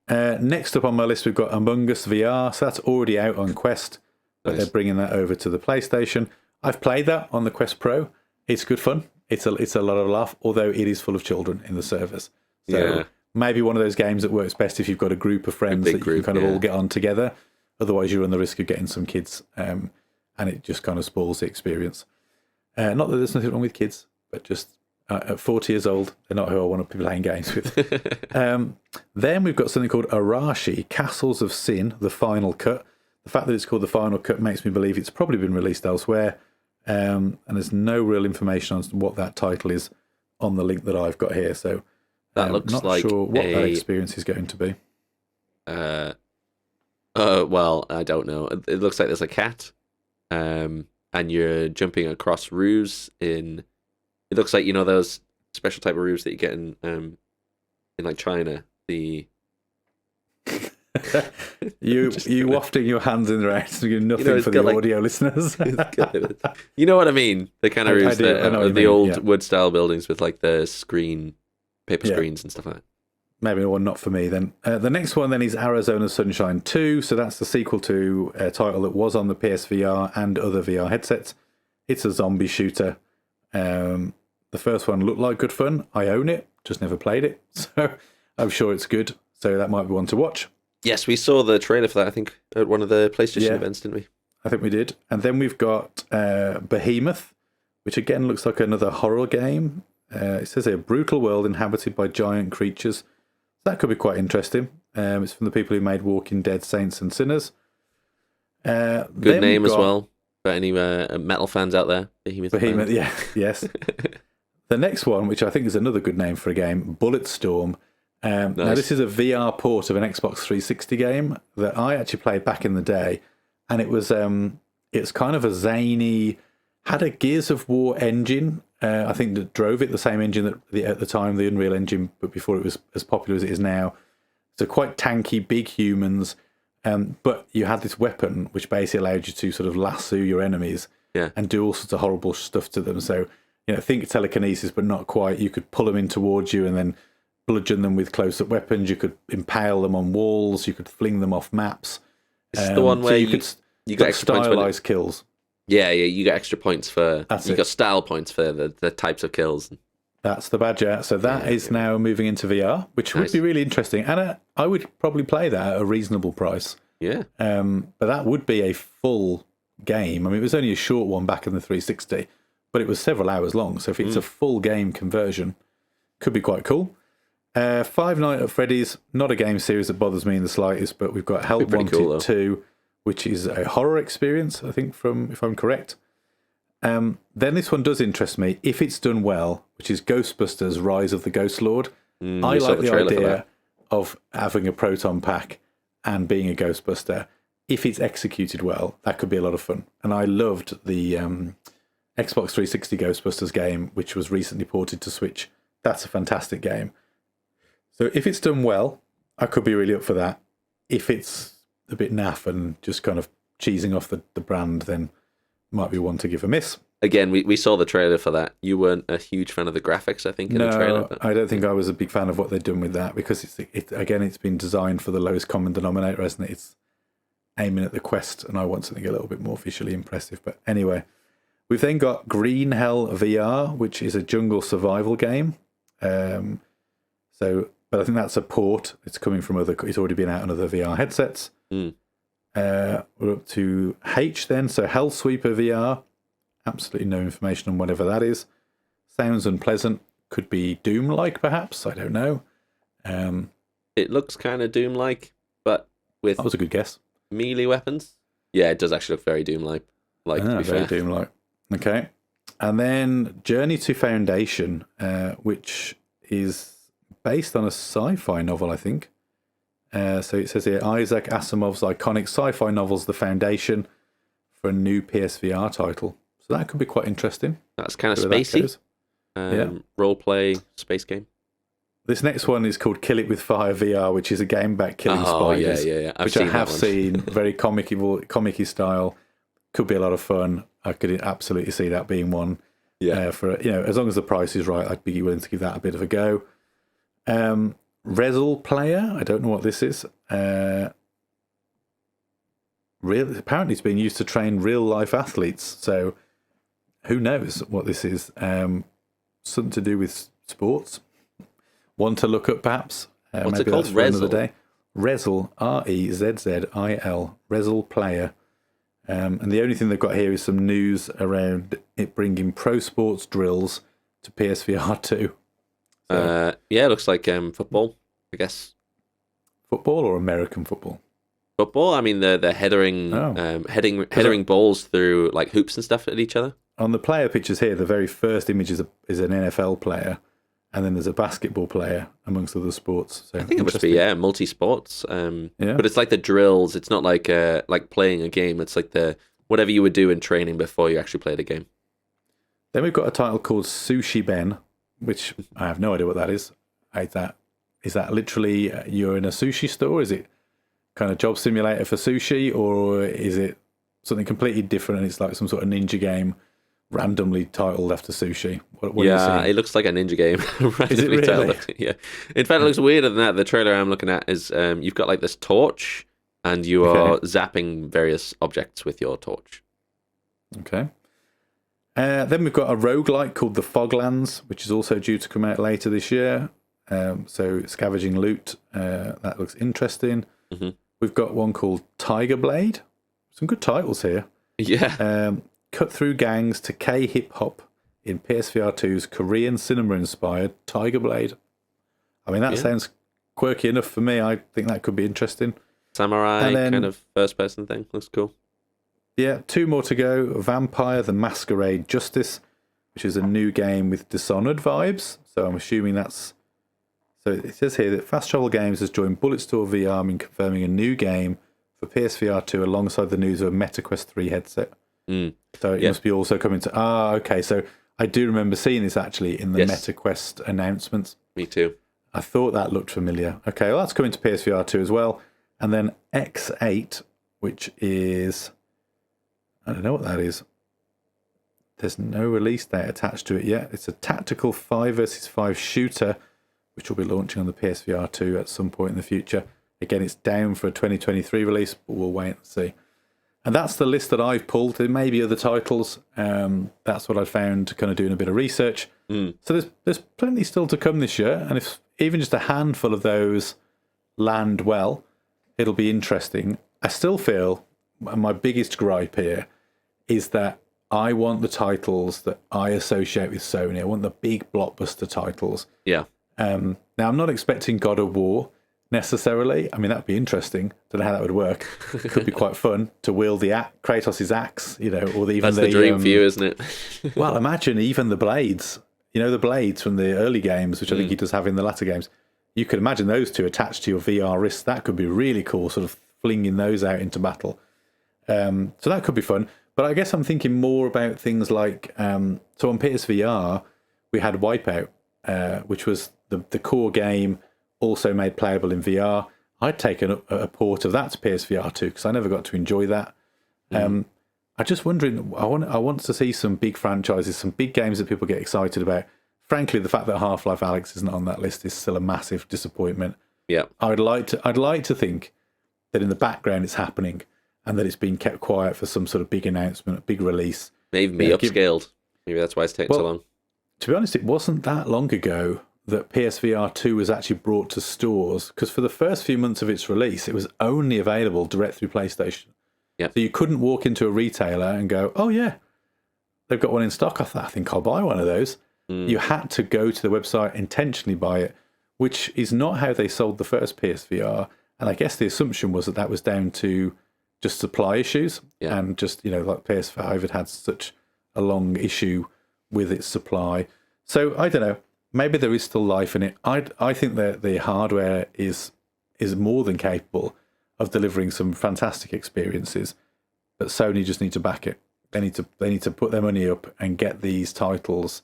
Next up on my list, we've got Among Us VR. So that's already out on Quest, but Nice. they're bringing that over to the PlayStation. I've played that on the Quest Pro. It's good fun. It's a lot of laugh, although it is full of children in the servers. So Yeah. maybe one of those games that works best if you've got a group of friends big that you group, can kind of yeah. all get on together. Otherwise, you run the risk of getting some kids, and it just kind of spoils the experience. Not that there's nothing wrong with kids, but just at 40 years old, they're not who I want to be playing games with. Then we've got something called Arashi, Castles of Sin, the Final Cut. The fact that it's called the Final Cut makes me believe it's probably been released elsewhere. And there's no real information on what that title is on the link that I've got here. So That looks not like sure what that experience is going to be. Well, I don't know. It looks like there's a cat, and you're jumping across roofs in... It looks like, those special type of roofs that you get in like China. The You wafting your hands in the air, doing nothing it's for the got, like- audio listeners. You know what I mean? The kind of I roofs do. I know what you the mean, old yeah. wood style buildings with like the paper Yeah. screens and stuff like that. Maybe one not for me then. The next one then is Arizona Sunshine 2. So that's the sequel to a title that was on the PSVR and other VR headsets. It's a zombie shooter. The first one looked like good fun. I own it, just never played it. So I'm sure it's good. So that might be one to watch. Yes, we saw the trailer for that, I think, at one of the PlayStation Yeah. events, didn't we? I think we did. And then we've got Behemoth, which again looks like another horror game. It says a brutal world inhabited by giant creatures. That could be quite interesting. It's from the people who made Walking Dead, Saints and Sinners. Good Then name we've as got well, for any metal fans out there. Behemoth Behemoth, fans. yeah, yes. The next one, which I think is another good name for a game, Bulletstorm. Now, Nice. this is a VR port of an Xbox 360 game that I actually played back in the day, and it was it's kind of a zany, had a Gears of War engine. I think that drove it, the same engine that at the time, the Unreal Engine, but before it was as popular as it is now. So quite tanky, big humans. But you had this weapon which basically allowed you to sort of lasso your enemies and do all sorts of horrible stuff to them. So, think telekinesis, but not quite. You could pull them in towards you and then bludgeon them with close-up weapons. You could impale them on walls. You could fling them off maps. It's the one where you could get extra stylized kills. Yeah, you get extra points for... That's you it. got style points for the types of kills. That's the badge, yeah. So that is now moving into VR, which would be really interesting. And I would probably play that at a reasonable price. Yeah. But that would be a full game. I mean, it was only a short one back in the 360, but it was several hours long. So if it's a full game conversion, could be quite cool. Five Nights at Freddy's, not a game series that bothers me in the slightest, but we've got Help Wanted 2, which is a horror experience, I think, if I'm correct. Then this one does interest me, if it's done well, which is Ghostbusters Rise of the Ghost Lord. I like the idea of having a proton pack and being a Ghostbuster. If it's executed well, that could be a lot of fun. And I loved the Xbox 360 Ghostbusters game, which was recently ported to Switch. That's a fantastic game. So if it's done well, I could be really up for that. If it's a bit naff and just kind of cheesing off the brand, then might be one to give a miss. Again, we saw the trailer for that. You weren't a huge fan of the graphics, I think, in the trailer. No, I don't think I was a big fan of what they've done with that, because it's been designed for the lowest common denominator, hasn't it? It's aiming at the Quest, and I want something a little bit more visually impressive. But anyway, we've then got Green Hell VR, which is a jungle survival game. But I think that's a port. It's coming from it's already been out on other VR headsets. We're up to H then, so Hellsweeper VR. Absolutely no information on whatever that is. Sounds unpleasant. Could be Doom-like, perhaps. I don't know. It looks kind of Doom-like, but with that was a good guess. Melee weapons. Yeah, it does actually look very Doom-like. Very Doom-like. Okay. And then Journey to Foundation, which is based on a sci-fi novel, I think. So it says here, Isaac Asimov's iconic sci-fi novels, The Foundation, for a new PSVR title. So that could be quite interesting. That's kind of spacey. Role-play space game. This next one is called Kill It With Fire VR, which is a game about killing spiders. Yeah. Which I have seen, very comic-y style. Could be a lot of fun. I could absolutely see that being one. Yeah. For as long as the price is right, I'd be willing to give that a bit of a go. Rezel Player, I don't know what this is. Apparently it's being used to train real-life athletes, so who knows what this is. Something to do with sports. One to look up, perhaps. What's maybe it called? That's for another day. Rezel, Rezzil, Rezel Player. And the only thing they've got here is some news around it bringing pro sports drills to PSVR2. So, it looks like football, I guess. Football or American football? Football. I mean, they're headering balls through like hoops and stuff at each other. On the player pictures here, the very first image is an NFL player, and then there's a basketball player amongst other sports. So I think it must be multi-sports. But it's like the drills. It's not like playing a game. It's like the whatever you would do in training before you actually play the game. Then we've got a title called Sushi Ben, which I have no idea what that is. Is that literally you're in a sushi store? Is it kind of job simulator for sushi, or is it something completely different and it's like some sort of ninja game randomly titled after sushi? What it looks like a ninja game. Is it really? Titled. Yeah. In fact, it looks weirder than that. The trailer I'm looking at is you've got like this torch and you are zapping various objects with your torch. Okay. Then we've got a roguelike called The Foglands, which is also due to come out later this year. So scavenging loot, that looks interesting. Mm-hmm. We've got one called Tiger Blade. Some good titles here. Yeah. Cut through gangs to K-hip hop in PSVR2's Korean cinema-inspired Tiger Blade. I mean, that sounds quirky enough for me. I think that could be interesting. Samurai kind of first-person thing. Looks cool. Yeah, two more to go. Vampire the Masquerade Justice, which is a new game with Dishonored vibes. So I'm assuming that's... So it says here that Fast Travel Games has joined Bulletstorm VR in confirming a new game for PSVR2 alongside the news of a MetaQuest 3 headset. So it must be also coming to... okay. So I do remember seeing this actually in the MetaQuest announcements. Me too. I thought that looked familiar. Okay, well, that's coming to PSVR2 as well. And then X8, which is, I don't know what that is. There's no release date attached to it yet. It's a tactical 5 versus 5 shooter, which will be launching on the PSVR2 at some point in the future. Again, it's down for a 2023 release, but we'll wait and see. And that's the list that I've pulled. There may be other titles. That's what I found kind of doing a bit of research. So there's plenty still to come this year. And if even just a handful of those land well, it'll be interesting. I still feel my biggest gripe here is that I want the titles that I associate with Sony. I want the big blockbuster titles. Yeah. Now, I'm not expecting God of War necessarily. I mean, that'd be interesting. Don't know how that would work. Could be quite fun to wield the Kratos' axe, you know, or even that's the dream for you, isn't it? Well, imagine even the blades. You know, the blades from the early games, which I think he does have in the latter games. You could imagine those two attached to your VR wrist. That could be really cool, sort of flinging those out into battle. So that could be fun. But I guess I'm thinking more about things like, so on PSVR, we had Wipeout, which was the core game, also made playable in VR. I'd taken a port of that to PSVR2 because I never got to enjoy that. I'm just wondering, I want to see some big franchises, some big games that people get excited about. Frankly, the fact that Half-Life Alyx isn't on that list is still a massive disappointment. Yeah, I'd like to think that in the background it's happening and that it's been kept quiet for some sort of big announcement, a big release. Maybe upscaled. Maybe that's why it's taken so long. To be honest, it wasn't that long ago that PSVR2 was actually brought to stores, because for the first few months of its release, it was only available direct through PlayStation. Yeah. So you couldn't walk into a retailer and go, oh yeah, they've got one in stock. I think I'll buy one of those. You had to go to the website, intentionally buy it, which is not how they sold the first PSVR. And I guess the assumption was that that was down to just supply issues and just, you know, like PS5 had such a long issue with its supply. So I don't know. Maybe there is still life in it. I think that the hardware is more than capable of delivering some fantastic experiences, but Sony just need to back it. They need to put their money up and get these titles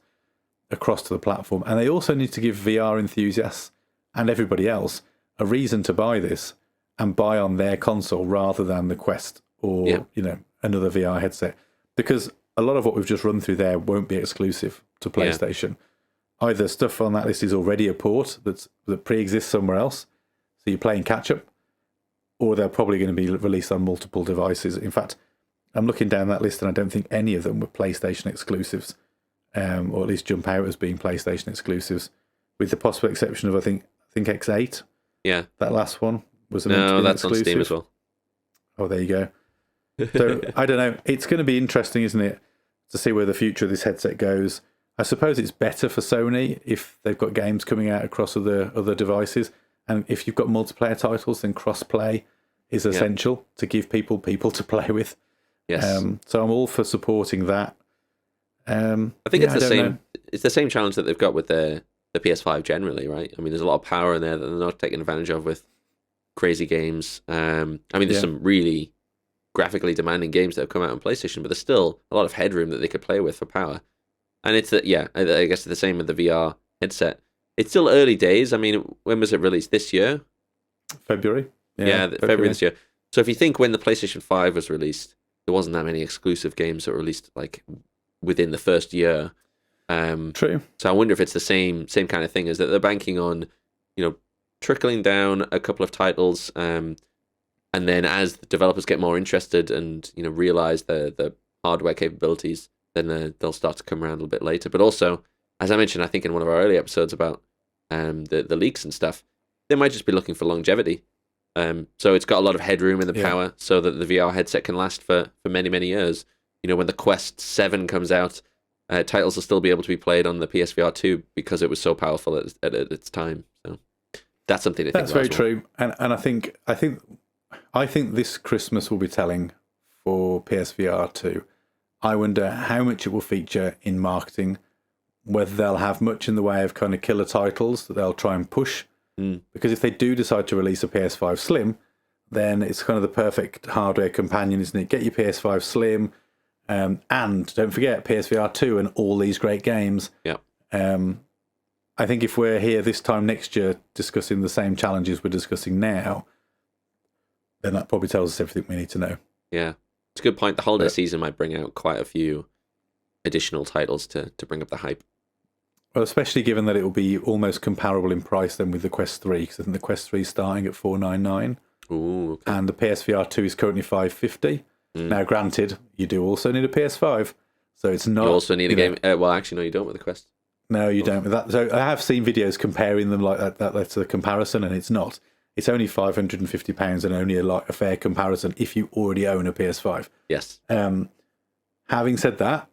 across to the platform. And they also need to give VR enthusiasts and everybody else a reason to buy this and buy on their console rather than the Quest or you know, another VR headset. Because a lot of what we've just run through there won't be exclusive to PlayStation. Yeah. Either stuff on that list is already a port that pre-exists somewhere else, so you're playing catch-up, or they're probably going to be released on multiple devices. In fact, I'm looking down that list and I don't think any of them were PlayStation exclusives, or at least jump out as being PlayStation exclusives, with the possible exception of I think X8. Yeah, that last one was that's exclusive. On Steam as well. Oh, there you go. So I don't know. It's going to be interesting, isn't it, to see where the future of this headset goes. I suppose it's better for Sony if they've got games coming out across other devices, and if you've got multiplayer titles, then cross-play is essential to give people to play with. Yes. So I'm all for supporting that. I think it's the same. It's the same challenge that they've got with the PS5 generally, right? I mean, there's a lot of power in there that they're not taking advantage of with crazy games. I mean, there's some really graphically demanding games that have come out on PlayStation, but there's still a lot of headroom that they could play with for power. And it's I guess it's the same with the VR headset. It's still early days. I mean, when was it released? This year? February. Yeah, February this year. So if you think when the PlayStation 5 was released, there wasn't that many exclusive games that were released like within the first year. True. So I wonder if it's the same kind of thing, is that they're banking on, you know, trickling down a couple of titles, and then as the developers get more interested and, you know, realize the hardware capabilities, then they'll start to come around a little bit later. But also, as I mentioned, I think in one of our early episodes about the leaks and stuff, they might just be looking for longevity. So it's got a lot of headroom in the power so that the VR headset can last for many, many years. You know, when the Quest 7 comes out, titles will still be able to be played on the PSVR2 because it was so powerful at its time. So that's something to think about. That's very true. And I think this Christmas will be telling for PSVR2. I wonder how much it will feature in marketing, whether they'll have much in the way of kind of killer titles that they'll try and push. Because if they do decide to release a PS5 Slim, then it's kind of the perfect hardware companion, isn't it? Get your PS5 Slim, and don't forget PSVR 2 and all these great games. Yeah. I think if we're here this time next year discussing the same challenges we're discussing now, then that probably tells us everything we need to know. Yeah, it's a good point. The holiday season might bring out quite a few additional titles to bring up the hype. Well, especially given that it will be almost comparable in price then with the Quest 3, because I think the Quest 3 is starting at $499. Ooh, okay. And the PSVR2 is currently $550. Now, granted, you do also need a PS5, so it's not. You also need a game. Well, actually, no, you don't with the Quest. No, you don't with that. So I have seen videos comparing them like that. That's a comparison, and it's not. It's only £550 and only a fair comparison if you already own a PS5. Yes. Having said that,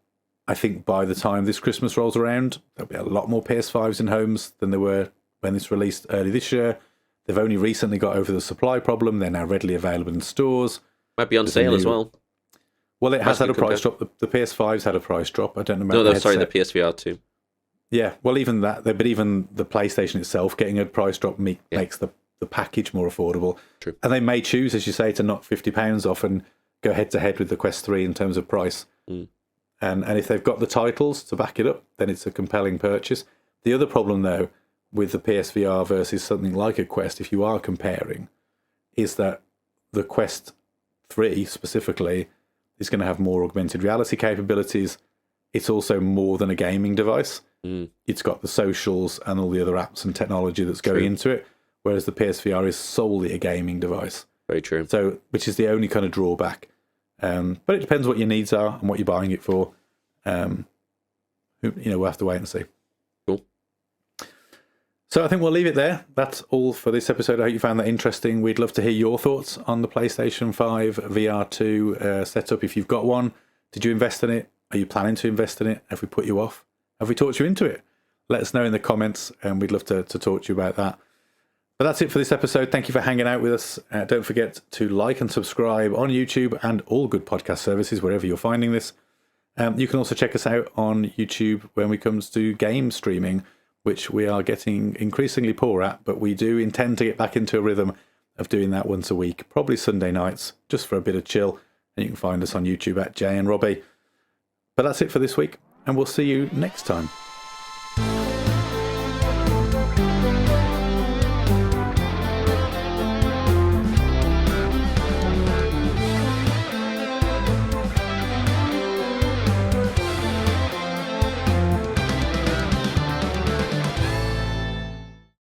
I think by the time this Christmas rolls around, there'll be a lot more PS5s in homes than there were when this released early this year. They've only recently got over the supply problem. They're now readily available in stores. Might be on sale as well. Well, it has had a price drop. The PS5's had a price drop. I don't know about the PSVR2. Yeah, well, even that, but even the PlayStation itself getting a price drop makes the package more affordable. True. And they may choose, as you say, to knock £50 off and go head-to-head with the Quest 3 in terms of price. And if they've got the titles to back it up, then it's a compelling purchase. The other problem, though, with the PSVR versus something like a Quest, if you are comparing, is that the Quest 3 specifically is going to have more augmented reality capabilities. It's also more than a gaming device. It's got the socials and all the other apps and technology that's going into it, whereas the PSVR is solely a gaming device. Very true. So, which is the only kind of drawback. But it depends what your needs are and what you're buying it for. We'll have to wait and see. Cool. So I think we'll leave it there. That's all for this episode. I hope you found that interesting. We'd love to hear your thoughts on the PlayStation 5 VR2 setup. If you've got one, did you invest in it? Are you planning to invest in it? Have we put you off? Have we talked you into it? Let us know in the comments, and we'd love to talk to you about that. But that's it for this episode. Thank you for hanging out with us. Don't forget to like and subscribe on YouTube and all good podcast services, wherever you're finding this. You can also check us out on YouTube when it comes to game streaming, which we are getting increasingly poor at, but we do intend to get back into a rhythm of doing that once a week, probably Sunday nights, just for a bit of chill. And you can find us on YouTube at Jay and Robbie. But that's it for this week, and we'll see you next time.